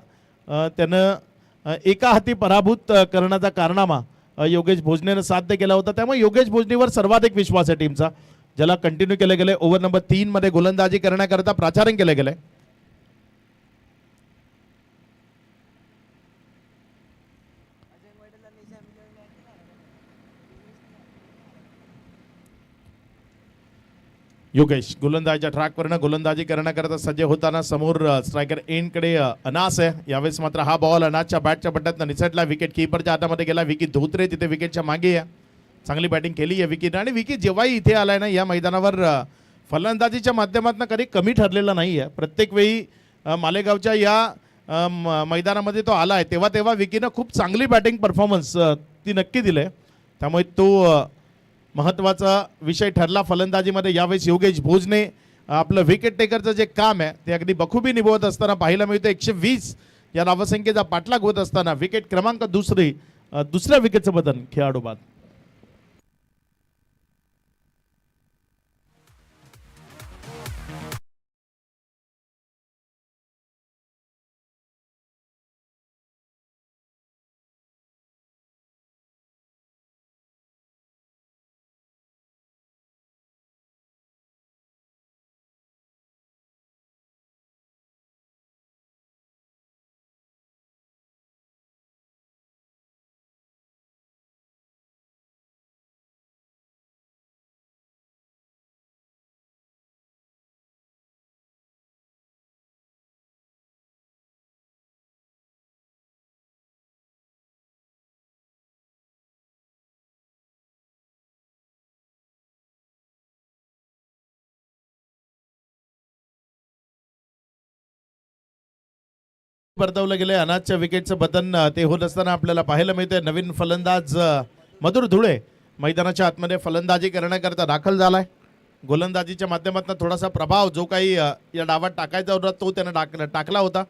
त्यानं एका हाती पराभूत करण्याचा कारनामा योगेश भोजनेनं साध्य केला होता. त्यामुळे योगेश भोजनेवर सर्वाधिक विश्वास आहे टीमचा, ज्याला कंटिन्यू केले गेले. ओव्हर नंबर 3 मध्ये गोलंदाजी करण्याकरता प्राचारण केले गेले. योगेश गोलंदाजीच्या ट्रॅकवरनं गोलंदाजी करण्याकरता सज्ज होताना समोर स्ट्रायकर एनकडे अनास आहे. यावेळेस मात्र हा बॉल अनासच्या बॅटच्या पट्ट्यातनं निसटला. विकेट कीपरच्या हातामध्ये गेला. विकी धोत्रे तिथे विकेटच्या मागे आहे. चांगली बॅटिंग केली आहे विकीने आणि विकी जेव्हाही इथे आलाय ना या मैदानावर फलंदाजीच्या माध्यमातून कधी कमी ठरलेला नाही आहे. प्रत्येक वेळी मालेगावच्या या मैदानामध्ये तो आला आहे तेव्हा तेव्हा विकीनं खूप चांगली बॅटिंग परफॉर्मन्स ती नक्की दिले. त्यामुळे तो महत्त्वाचा विषय ठरला फलंदाजीमध्ये. यावेळेस योगेश भोजने आपलं विकेट टेकरचं जे काम आहे ते अगदी बखूबी निभवत असताना पाहायला मिळतं. 120 या धावसंख्येचा पाठलाग होत असताना विकेट क्रमांक दुसऱ्या विकेटचं बदल खेळाडू बाद. परतवलं गेले. अनाजच्या विकेटचं बटन ते होत असताना आपल्याला पाहायला मिळते. नवीन फलंदाज मधुर धुळे मैदानाच्या आतमध्ये फलंदाजी करण्याकरता दाखल झालाय. गोलंदाजीच्या माध्यमातून थोडासा प्रभाव जो काही या डावात टाकायचा होता तो त्यानं टाकला होता.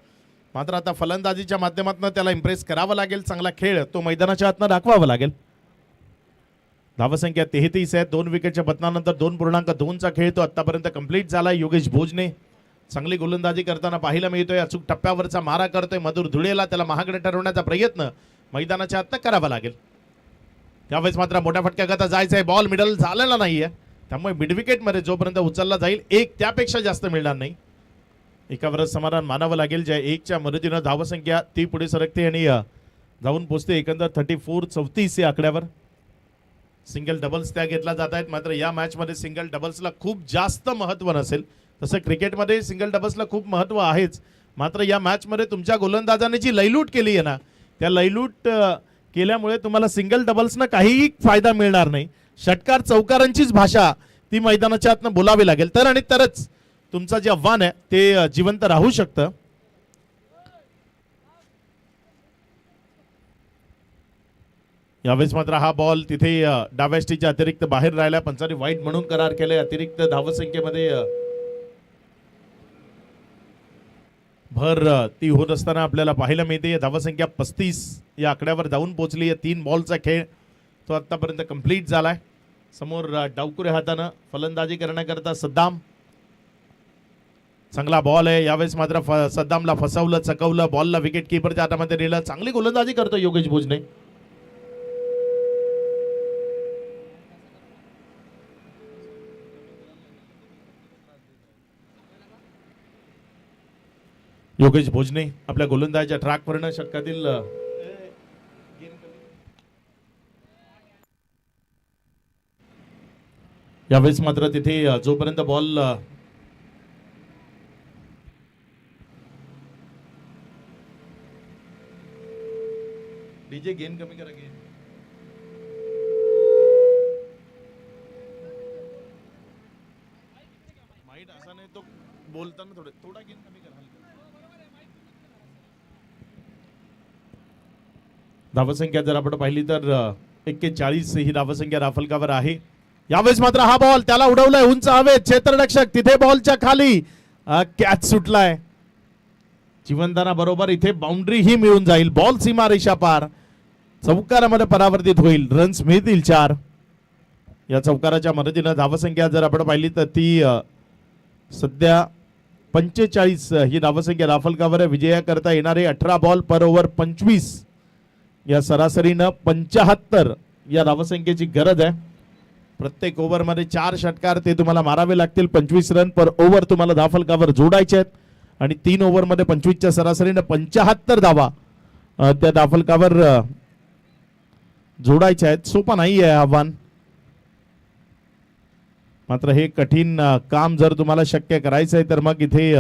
मात्र आता फलंदाजीच्या माध्यमातून त्याला इम्प्रेस करावं लागेल. चांगला खेळ तो मैदानाच्या आतनं दाखवावा लागेल. धावसंख्या 33 आहे. 2 विकेटच्या पतनानंतर 2.2चा खेळ तो आतापर्यंत कंप्लीट झाला. योगेश भोजने चांगली गोलंदाजी करताना पाहायला मिळतोय. अचूक टप्प्यावरचा मारा करतोय मधुर धुळेला. त्याला महागडे ठरवण्याचा प्रयत्न मैदानाच्या आत करावा लागेल. त्यावेळेस मात्र मोठ्या फटक्याकरता जायचं आहे. बॉल मिडल झालेला नाहीये, त्यामुळे मिड विकेटमध्ये जोपर्यंत उचलला जाईल एक त्यापेक्षा जास्त मिळणार नाही. एकावरच समाधान मानावं लागेल. ज्या 1च्या मदतीनं धावसंख्या ती पुढे सरकते आणि जाऊन पोहोचते एकंदर 34-34 या आकड्यावर. सिंगल डबल्स त्या घेतला जात आहेत. मात्र या मॅचमध्ये सिंगल डबल्सला खूप जास्त महत्त्व नसेल. तसं क्रिकेटमध्ये सिंगल डबल्सला खूप महत्त्व आहेच. मात्र या मॅचमध्ये तुमच्या गोलंदाजाने जी लयलूट केली आहे ना, त्या लयलूट केल्यामुळे तुम्हाला सिंगल डबल्सनं काहीही फायदा मिळणार नाही. षटकार चौकारांचीच भाषा ती मैदानाच्या आतनं बोलावी लागेल तर आणि तरच तुमचं जे आव्हान आहे ते जिवंत राहू शकतं. यावेळेस मात्र हा बॉल तिथे डाव्या स्टिच्या अतिरिक्त बाहेर राहिला. पंचांनी वाईट म्हणून करार केले. अतिरिक्त धावसंख्येमध्ये भर ती होत असताना आपल्याला पाहायला मिळते. धावसंख्या 35 या आकड्यावर जाऊन पोहोचली आहे. 3 बॉलचा खेळ तो आतापर्यंत कंप्लीट झालाय. समोर डावकुरे हातानं फलंदाजी करण्याकरता सद्दाम. चांगला बॉल आहे. यावेळेस मात्र सद्दामला फसवलं, चकवलं. बॉलला विकेट कीपरच्या हातामध्ये नेलं. चांगली गोलंदाजी करतो योगेश भोजने. योगेश भोजने आपल्या गोलंदाजीच्या ट्रॅकवरनं षटकातील यावेळेस मात्र तिथे जोपर्यंत बॉल डीजे गेन कमी करा. बोलताना थोडा गेन कमी करा. धावसंख्या जर आपण पाहिली तर 41 ही धावसंख्या राफलकावर आहे. यावेळेस मात्र हा बॉल त्याला उडवलाय उंच हवेत, क्षेत्ररक्षक तिथे बॉलच्या खाली कॅच सुटलाय. जीवनदाना बरोबर इथे बाउंड्री ही मिळून जाईल. बॉल सीमा रेषा पार, चौकारामध्ये परावर्तित होईल. रन्स मिळतील 4. या चौकाराच्या मदतीनं धावसंख्या जर आपण पाहिली तर ती सध्या 45 ही धावसंख्या राफलकावर आहे. विजया करता येणारे 18 बॉल पर ओव्हर 25 या सरासरीनं 75 या धावसंख्येची गरज आहे. प्रत्येक ओव्हरमध्ये 4 षटकार ते तुम्हाला मारावे लागतील. 25 रन पर ओव्हर तुम्हाला धावफलकावर जोडायचे आहेत आणि 3 ओव्हरमध्ये 25च्या सरासरीनं 75 धावा त्या धावफलकावर जोडायच्या आहेत. सोपा नाही आहे आव्हान, मात्र हे कठीण काम जर तुम्हाला शक्य करायचं आहे तर मग इथे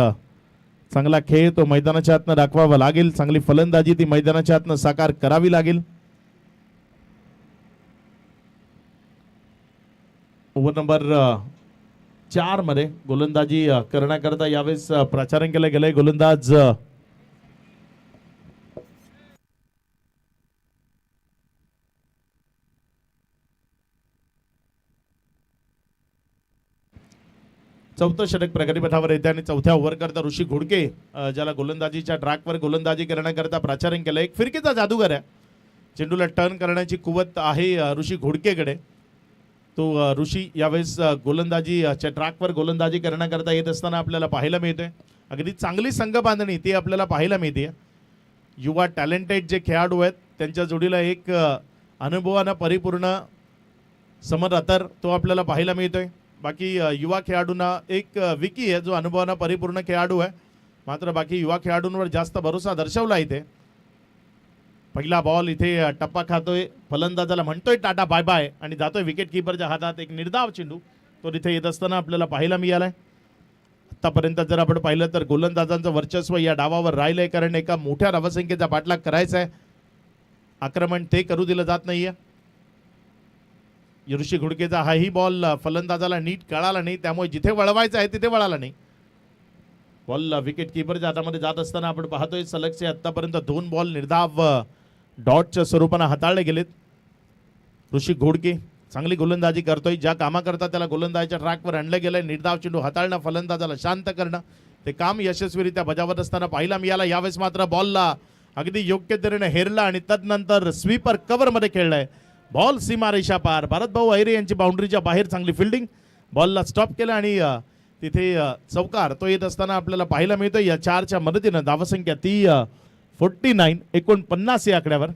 चांगला खेळ तो मैदानाच्या आतनं दाखवावा लागेल. चांगली फलंदाजी ती मैदानाच्या आतनं साकार करावी लागेल. ओव्हर नंबर 4 मध्ये गोलंदाजी करण्याकरता यावेळेस प्राचारण केलं गेलंय. गोलंदाज चौथं षटक प्रगतीपथावर येते आणि चौथ्या ओव्हर करता ऋषी घोडके ज्याला गोलंदाजीच्या ट्रॅकवर गोलंदाजी करण्याकरता प्राचारण केलं. एक फिरकीचा जादूगार आहे. चेंडूला टर्न करण्याची कुवत आहे ऋषी घोडकेकडे. तो ऋषी यावेळेस गोलंदाजीच्या ट्रॅकवर गोलंदाजी करण्याकरता येत असताना आपल्याला पाहायला मिळतोय. अगदी चांगली संघ बांधणी ती आपल्याला पाहायला मिळते. युवा टॅलेंटेड जे खेळाडू आहेत त्यांच्या जोडीला एक अनुभवानं परिपूर्ण समर अतर तो आपल्याला पाहायला मिळतोय. बाकी युवा खेळाडूंना एक विकी आहे जो अनुभवानं परिपूर्ण खेळाडू आहे, मात्र बाकी युवा खेळाडूंवर जास्त भरोसा दर्शवला इथे. पहिला बॉल इथे टप्पा खातोय, फलंदाजाला म्हणतोय टाटा बाय बाय आणि जातोय विकेट किपरच्या हातात. एक निर्धाव चेंडू तो तिथे येत असताना आपल्याला पाहायला मिळालाय. आतापर्यंत जर आपण पाहिलं तर गोलंदाजांचं वर्चस्व या डावावर राहिलंय, कारण एका मोठ्या धावसंख्येचा पाठलाग करायचा आहे. आक्रमण ते करू दिलं जात नाहीये. ऋषी घोडकेचा हाही बॉल फलंदाजाला नीट कळाला नाही, त्यामुळे जिथे वळवायचं आहे तिथे वळाला नाही. बॉल विकेट किपरच्या हातामध्ये जात असताना आपण पाहतोय सलगचे आतापर्यंत 2 बॉल निर्धाव डॉटच्या स्वरूपाने हाताळले गेलेत. ऋषी घोडके चांगली गोलंदाजी करतोय. ज्या कामाकरता त्याला गोलंदाजीच्या ट्रॅकवर आणलं गेलंय, निर्धाव चेंडू हाताळणं, फलंदाजाला शांत करणं, ते काम यशस्वीरित्या बजावत असताना पाहायला मिळाला. यावेळेस मात्र बॉलला अगदी योग्य तऱ्हेने हेरला आणि तदनंतर स्वीपर कव्हरमध्ये खेळलाय. बॉल सीमारेषा पार. भारतभाऊ अहिरे यांची बाउंड्रीच्या बाहेर चांगली फिल्डिंग. बॉलला स्टॉप केलं आणि तिथे चौकार तो येत असताना आपल्याला पाहायला मिळतं. या 4च्या मदतीनं धावसंख्या ती 49 49 या आकड्यावर.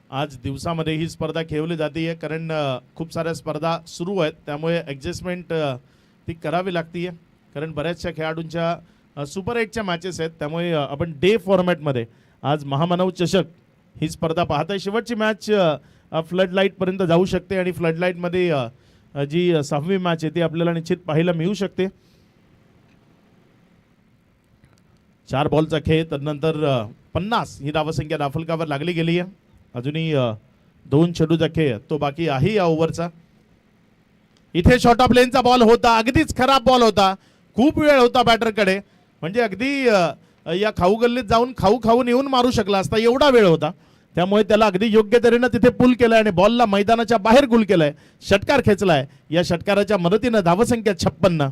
आज दिवसामध्ये ही स्पर्धा खेळवली जाते, कारण खूप साऱ्या स्पर्धा सुरू आहेत, त्यामुळे ॲडजस्टमेंट ती करावी लागते, कारण बऱ्याचशा खेळाडूंच्या सुपर 8च्या मॅचेस आहेत. त्यामुळे आपण डे फॉर्मॅटमध्ये आज महामानव चषक ही स्पर्धा पाहताय. शेवटची मॅच फ्लड लाईटपर्यंत जाऊ शकते आणि फ्लड लाईटमध्ये जी 6वी मॅच आहे ती आपल्याला निश्चित पाहायला मिळू शकते. 4 बॉलचा खेळ, तदनंतर 50 ही धावसंख्या दाफलकावर लागली गेली आहे. अजूनही 2 चेंडूचा खेळ तो बाकी आहे या ओव्हरचा. इथे शॉर्ट ऑफ लेनचा बॉल होता, अगदीच खराब बॉल होता. खूप वेळ होता बॅटरकडे, म्हणजे अगदी या खाऊ गल्लीत जाऊन खाऊन येऊन मारू शकला असता, एवढा वेळ होता. त्यामुळे त्याला अगदी योग्य तऱ्हेनं तिथे पुल केलाय आणि बॉलला मैदानाच्या बाहेर गुल केलाय, षटकार खेचलाय. या षटकाराच्या मदतीनं धावसंख्या 56.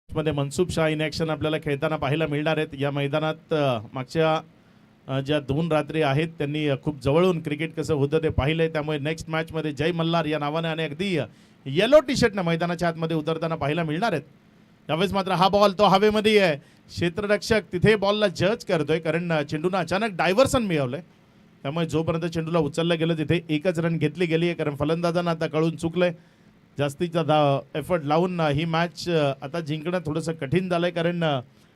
मध्ये मनसूब शाह इन ॲक्शन आपल्याला खेळताना पाहायला मिळणार आहेत. या मैदानात मागच्या ज्या 2 रात्री आहेत त्यांनी खूप जवळून क्रिकेट कसं होतं ते पाहिलंय. त्यामुळे नेक्स्ट मॅचमध्ये जय मल्हार या नावाने आणि अगदी येलो टी शर्टनं मैदानाच्या आतमध्ये उतरताना पाहायला मिळणार आहेत. त्यावेळेस मात्र हा बॉल तो हवेमध्ये आहे. क्षेत्ररक्षक तिथे बॉलला जज करतोय, कारण चेंडूनं अचानक डायव्हर्सन मिळवलंय. त्यामुळे जोपर्यंत चेंडूला उचललं गेलं तिथे 1च रन घेतली गेली आहे, कारण फलंदाजांना आता कळून चुकलंय. जास्तीचा एफर्ट लावून ही मॅच आता जिंकणं थोडंसं कठीण झालंय, कारण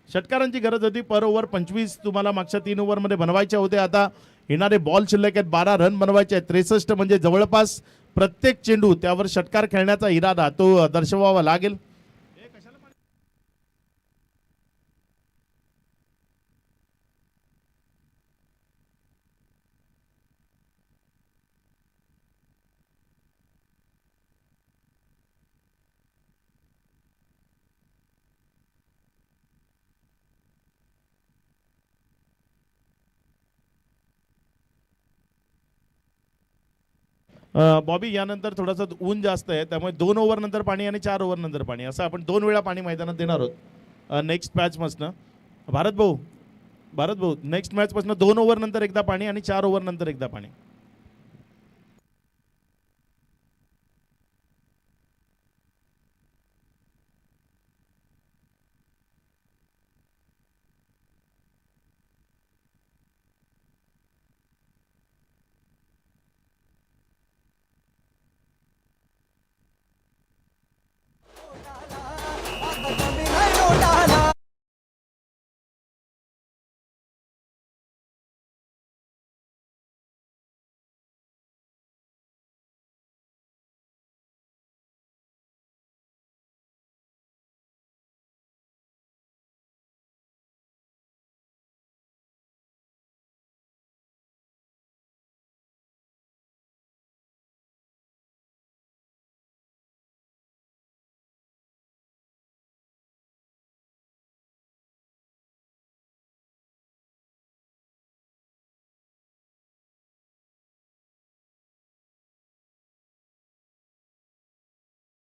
षटकारांची गरज होती. पर ओव्हर 25 तुम्हाला मागच्या 3 ओव्हरमध्ये बनवायच्या होत्या. आता येणारे बॉल शिल्लक आहेत 12 रन बनवायचे आहेत 63 म्हणजे जवळपास प्रत्येक चेंडू त्यावर षटकार खेळण्याचा इरादा तो दर्शवावा लागेल. बॉबी यानंतर थोडासा ऊन जास्त आहे त्यामुळे 2 ओव्हर नंतर पाणी आणि 4 ओव्हर नंतर पाणी असं आपण 2 वेळा पाणी मैदानात देणार आहोत नेक्स्ट मॅचपासनं. भारत भाऊ नेक्स्ट मॅचपासनं 2 ओव्हर नंतर एकदा पाणी आणि 4 ओव्हर नंतर एकदा पाणी.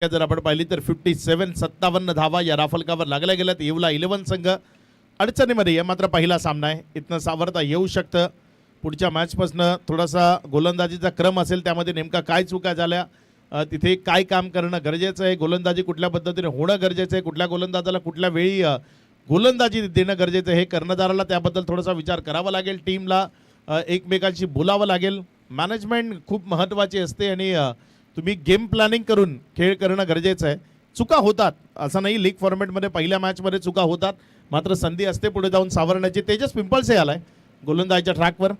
जर आपण पाहिली तर 57 धावा या राफलकावर लागल्या गेल्यात. येवला 11 संघ अडचणीमध्ये आहे मात्र पहिला सामना आहे इथनं सावरता येऊ शकतं. पुढच्या मॅचपासनं थोडासा गोलंदाजीचा क्रम असेल त्यामध्ये नेमका काय चुका झाल्या तिथे काय काम करणं गरजेचं आहे. गोलंदाजी कुठल्या पद्धतीने होणं गरजेचं आहे. कुठल्या गोलंदाजाला कुठल्या वेळी गोलंदाजी देणं गरजेचं आहे हे कर्णधाराला त्याबद्दल थोडासा विचार करावा लागेल. टीमला एकमेकांशी बोलावं लागेल. मॅनेजमेंट खूप महत्त्वाची असते आणि तुम्ही गेम प्लॅनिंग करून खेळ करणं गरजेचं आहे. चुका होतात असं नाही लीग फॉर्मॅटमध्ये पहिल्या मॅचमध्ये चुका होतात मात्र संधी असते पुढे जाऊन सावरण्याची. तेजस पिंपळसे आलाय गोलंदाजीच्या ट्रॅकवर.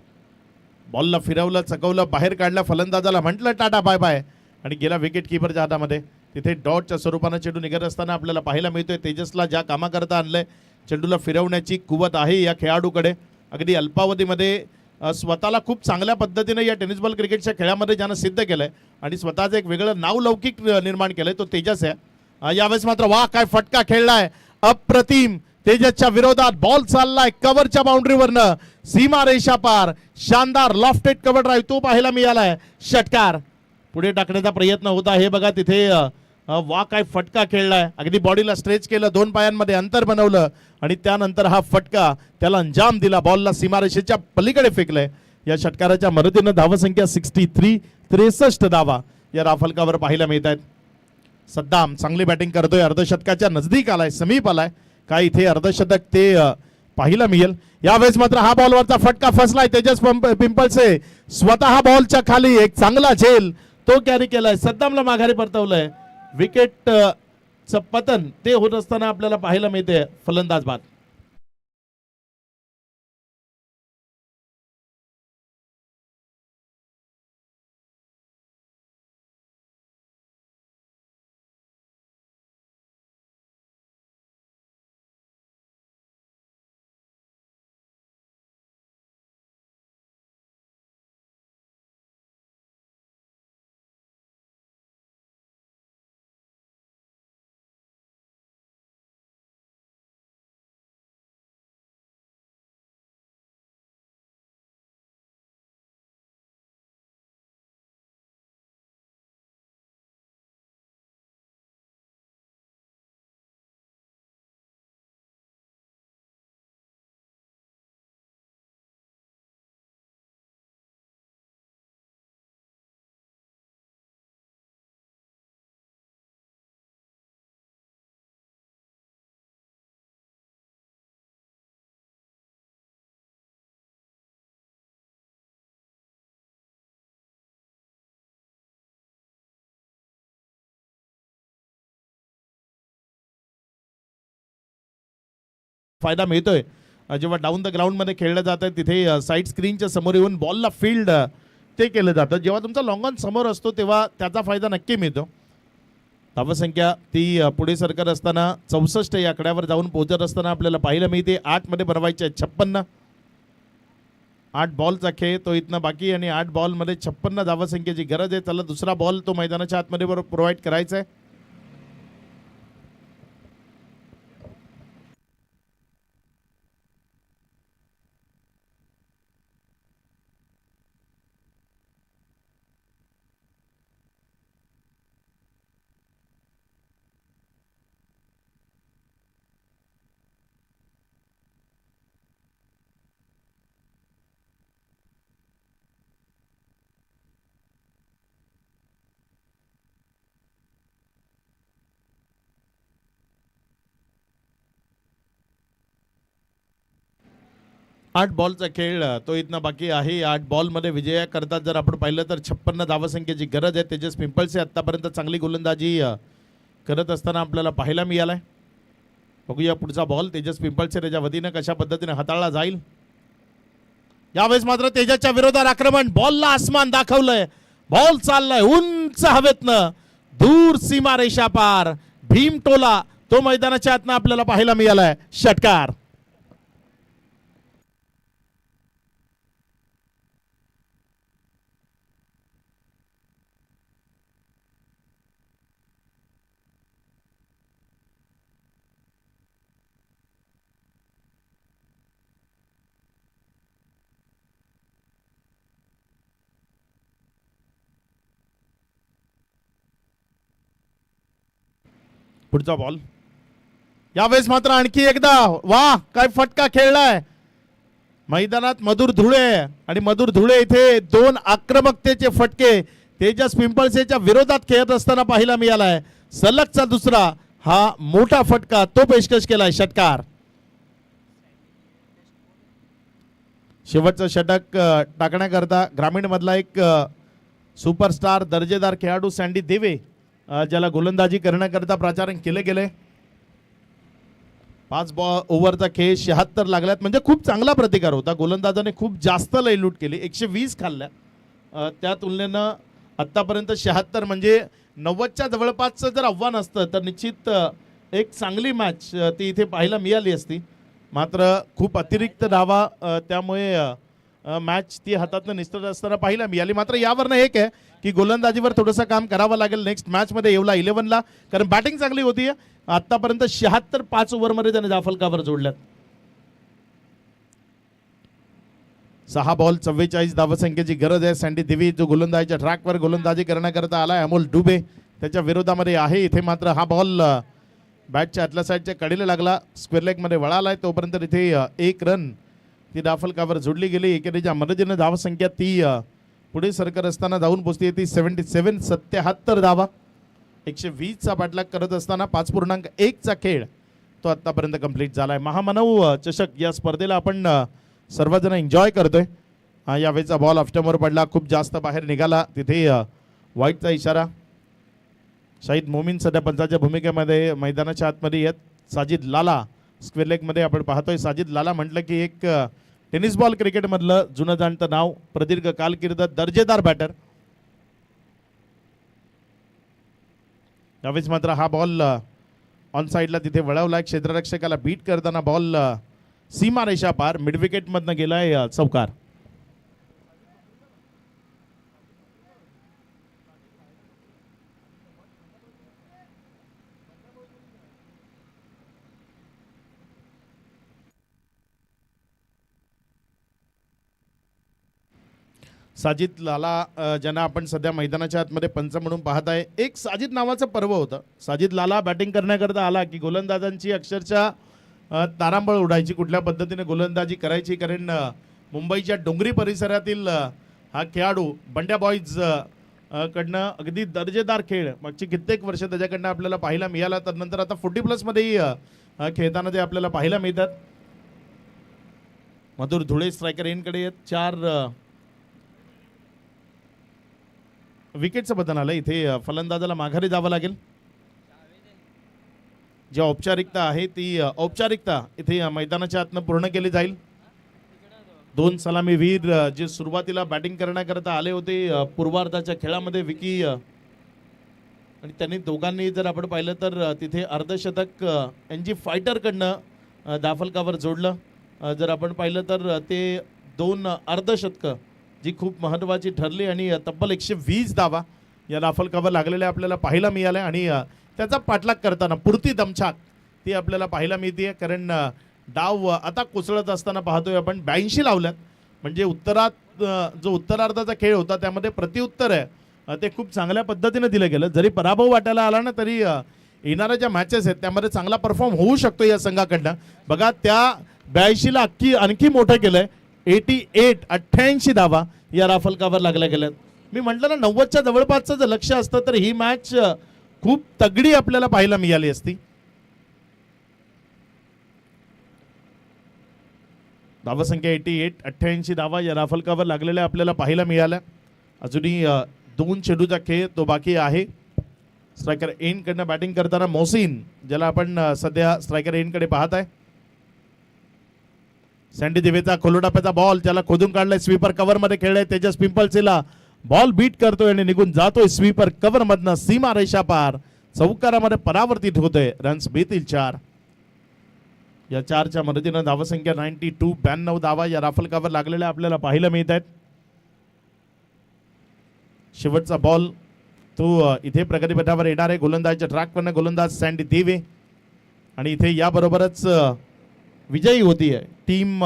बॉलला फिरवलं चकवलं बाहेर काढलं फलंदाजाला म्हटलं टाटा बाय बाय आणि गेला विकेट किपरच्या हातामध्ये. तिथे डॉटच्या स्वरूपानं चेंडू निघत असताना आपल्याला पाहायला मिळतोय तेजसला ज्या कामाकरता आणलंय चेंडूला फिरवण्याची कुवत आहे या खेळाडूकडे. अगदी अल्पावधीमध्ये स्वतःला खूप चांगल्या पद्धतीने या टेनिस बॉल क्रिकेटच्या खेळामध्ये ज्यानं सिद्ध केलंय आणि स्वतःचं एक वेगळं नावलौकिक निर्माण केलंय तो तेजस आहे. यावेळेस मात्र वा काय फटका खेळलाय अप्रतिम. तेजसच्या विरोधात बॉल चाललाय कव्हरच्या बाउंड्रीवरनं सीमा रेषा पार. शानदार लॉफ्टेड कव्हर ड्राईव्ह तो पाहायला मिळालाय. षटकार पुढे टाकण्याचा प्रयत्न होता हे बघा तिथे वा काय फटका खेळलाय. अगदी बॉडीला स्ट्रेच केलं 2 पायांमध्ये अंतर बनवलं आणि त्यानंतर हा फटका त्याला अंजाम दिला. बॉलला सीमारेषेच्या पलीकडे फेकलंय. या षटकाराच्या मदतीनं धावसंख्या 63 धावा या राफलकावर पाहायला मिळत आहेत. सद्दाम चांगली बॅटिंग करतोय अर्धशतकाच्या नजदीक आलाय समीप आलाय. काय इथे अर्धशतक ते पाहायला मिळेल. यावेळेस मात्र हा बॉलवरचा फटका फसलाय. तेजस पिंपळसे स्वतः बॉलच्या खाली एक चांगला झेल तो कॅरी केलाय. सद्दामला माघारी परतवलंय. विकेट चं पतन ते होत असताना आपल्याला पाहायला मिळते फलंदाज बाद. फायदा मिळतोय जेव्हा डाऊन द ग्राउंडमध्ये खेळलं जातं तिथे साईड स्क्रीनच्या समोर येऊन बॉलला फील्ड ते केलं जातं. जेव्हा तुमचा लॉंग ऑन समोर असतो तेव्हा त्याचा फायदा नक्की मिळतो. धावसंख्या ती पुढे सरकत असताना 64 या आकड्यावर जाऊन पोहोचत असताना आपल्याला पाहायला मिळते. 8 मध्ये बनवायचे 56. 8 बॉलचा खेळ तो इथनं बाकी आणि 8 बॉलमध्ये 56 धावसंख्येची गरज आहे. त्याला दुसरा बॉल तो मैदानाच्या आतमध्ये प्रोव्हाइड करायचा आहे. आठ बॉलचा खेळ तो इथनं बाकी आहे. 8 बॉलमध्ये विजया करतात जर आपण पाहिलं तर 56 धावसंख्येची गरज आहे. तेजस पिंपळसे आतापर्यंत चांगली गोलंदाजी करत असताना आपल्याला पाहायला मिळालाय. बघूया पुढचा बॉल तेजस पिंपळसे त्याच्या वतीनं कशा पद्धतीने हाताळला जाईल. यावेळेस मात्र तेजसच्या विरोधात आक्रमण. बॉलला आसमान दाखवलंय. बॉल चाललाय उंच हवेतनं दूर सीमा रेषा पार. भीमटोला तो मैदानाच्या आतनं आपल्याला पाहायला मिळालाय. षटकार. पुढचा बॉल. यावेळेस मात्र आणखी एकदा वा काय फटका खेळलाय. मैदानात मधुर धुळे आणि मधुर धुळे इथे 2 आक्रमकतेचे फटके तेजस पिंपळसेच्या विरोधात खेळत असताना पाहायला मिळालाय. सलगचा दुसरा हा मोठा फटका तो पेशकश केलाय. षटकार. शेवटचं षटक टाकण्याकरता ग्रामीण मधला एक सुपरस्टार दर्जेदार खेळाडू सँडी देवे ज्याला गोलंदाजी करण्याकरता प्राचारण केले गेले. 5 ओव्हरचा खेळ 76 लागल्यात म्हणजे खूप चांगला प्रतिकार होता. गोलंदाजाने खूप जास्त लयलूट केली. 120 खाल्ल्या. त्या तुलनेनं आतापर्यंत 76 म्हणजे 90च्या जवळपासचं जर आव्हान असतं तर निश्चित एक चांगली मॅच ती इथे पाहायला मिळाली असती. मात्र खूप अतिरिक्त धावा त्यामुळे मॅच ती हातातनं निसटत असताना पाहायला मिळाली. मात्र यावरनं एक आहे की गोलंदाजीवर थोडंसं काम करावं लागेल नेक्स्ट मॅचमध्ये. येवला 11ला कारण बॅटिंग चांगली होती. आतापर्यंत 76 5 ओव्हरमध्ये त्याने धावफलकावर जोडल्यात. 6 बॉल 44 धावसंख्येची गरज आहे. सँडी देवी जो गोलंदाजीच्या ट्रॅकवर गोलंदाजी करण्याकरता आलाय. अमोल डुबे त्याच्या विरोधामध्ये आहे. इथे मात्र हा बॉल बॅटच्या आतल्या साईडच्या कडेला लागला. स्क्वेअर लेगमध्ये वळालाय. तोपर्यंत इथे 1 रन ती धावफलकावर जोडली गेली. एकेरीच्या मदतीने धावसंख्या ती पुढे सरकत असताना जाऊन पोहोचते ती 77. 77 धावा 120चा पाठलाग करत असताना 5.1चा खेळ तो आतापर्यंत कंप्लीट झालाय. महामानव चषक या स्पर्धेला आपण सर्वजण एन्जॉय करतोय. यावेळेचा बॉल ऑफस्टंपवर पडला. खूप जास्त बाहेर निघाला. तिथे वाईटचा इशारा. शाहिद मोमीन सध्या पंचाच्या भूमिकेमध्ये मैदानाच्या आतमध्ये येत. साजिद लाला स्क्वेअर लेगमध्ये आपण पाहतोय. साजिद लाला म्हटलं की एक टेनिस बॉल क्रिकेटमधलं जुनं जाणतं नाव. प्रदीर्घ कालकीर्द दर्जेदार बॅटर. यावेळेस मात्र हा बॉल ऑन साईडला तिथे वळवलाय. क्षेत्ररक्षकाला बीट करताना बॉल सीमा रेषा पार मिड विकेटमधनं गेलाय. चौकार. साजिद लाला ज्यांना आपण सध्या मैदानाच्या आतमध्ये पंच म्हणून पाहत आहे. एक साजिद नावाचं पर्व होतं. साजिद लाला बॅटिंग करण्याकरता आला की गोलंदाजांची अक्षरशः तारांबळ उडायची. कुठल्या पद्धतीने गोलंदाजी करायची. कारण मुंबईच्या डोंगरी परिसरातील हा खेळाडू बंड्या बॉईज कडनं अगदी दर्जेदार खेळ मागची कित्येक वर्ष त्याच्याकडनं आपल्याला पाहायला मिळाला. तर नंतर आता 40+ खेळताना ते आपल्याला पाहायला मिळतात. मधुर धुळे स्ट्रायकर एनकडे येत. 4 विकेटचं बदल आलं. इथे फलंदाजाला माघारी जावं लागेल. जी औपचारिकता आहे ती औपचारिकता इथे मैदानाच्या आतनं पूर्ण केली जाईल. 2 सलामीवीर जे सुरुवातीला बॅटिंग करण्याकरता आले होते पूर्वार्धाच्या खेळामध्ये विकी आणि त्यांनी दोघांनी जर आपण पाहिलं तर तिथे अर्धशतक एनजी फायटरकडनं दाफलकावर जोडलं. जर आपण पाहिलं तर ते 2 अर्धशतकं जी खूप महत्त्वाची ठरली आणि तब्बल 120 धावा या दाफलकावर लागलेल्या आपल्याला पाहायला मिळाल्या आणि त्याचा पाठलाग करताना पुरती दमछाक ती आपल्याला पाहायला मिळते. कारण डाव आता कोसळत असताना पाहतोय आपण 82 लावल्यात. म्हणजे उत्तरात जो उत्तरार्धाचा खेळ होता त्यामध्ये प्रत्युत्तर आहे ते खूप चांगल्या पद्धतीने दिलं गेलं. जरी पराभव वाटायला आला ना तरी येणाऱ्या ज्या मॅचेस आहेत त्यामध्ये चांगला परफॉर्म होऊ शकतो या संघाकडनं. बघा त्या 82ला आणखी मोठं केलंय. 88 धावा या राफलकावर लागल्या गेल्यात. मी म्हटलं ना 90च्या जवळपासचं जर लक्ष असतं तर ही मॅच खूप तगडी आपल्याला पाहायला मिळाली असती. धावसंख्या 88 धावा या राफलकावर लागलेल्या आपल्याला पाहायला मिळाल्या. अजूनही 2 चेंडूचा खेळ तो बाकी आहे. स्ट्रायकर एंडकडनं बॅटिंग करताना मोहसिन ज्याला आपण सध्या स्ट्रायकर एंडकडे पाहत आहे. सँडी दिवेचा खोलुटाप्याचा बॉल त्याला खोदून काढलाय. स्वीपर कव्हर मध्ये खेळलाय. तेजस पिंपळसेला बॉल बीट करतोय आणि निघून जातोय स्वीपर कव्हर मधनं सीमा रेषा पार. चौकारामध्ये परावर्तित होतोय. रन्स बेतील 4. या 4च्या मदतीनं धावसंख्या 92 धावा या राफलकावर लागलेल्या आपल्याला पाहायला मिळत आहेत. शेवटचा बॉल तो इथे प्रगतीपथावर येणार आहे. गोलंदाजच्या ट्रॅकवरनं गोलंदाज सँडी दिवे आणि इथे याबरोबरच विजयी होती टीम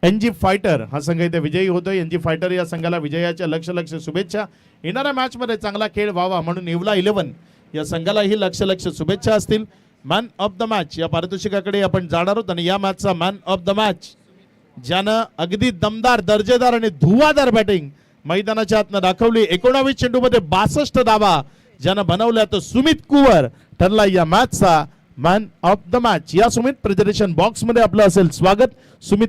एनजी फायटर. हा संघ इथे विजयी होतोय. एनजी फायटर या संघाला विजयाच्या लक्ष शुभेच्छा. येणाऱ्या मॅच मध्ये चांगला खेळ व्हावा म्हणून येवला 11 या संघालाही लक्ष शुभेच्छा असतील. मॅन ऑफ द मॅच या पारितोषिकाकडे आपण जाणार आहोत आणि या मॅचचा मॅन ऑफ द मॅच ज्यानं अगदी दमदार दर्जेदार आणि धुवादार बॅटिंग मैदानाच्या आतनं दाखवली. 19 चेंडूमध्ये 62 धावा ज्यानं बनवल्या तो सुमित कुवर ठरला या मॅचचा मॅन ऑफ द मॅच. या सुमित प्रेझेंटेशन बॉक्स मध्ये आपलं असेल स्वागत. सुमित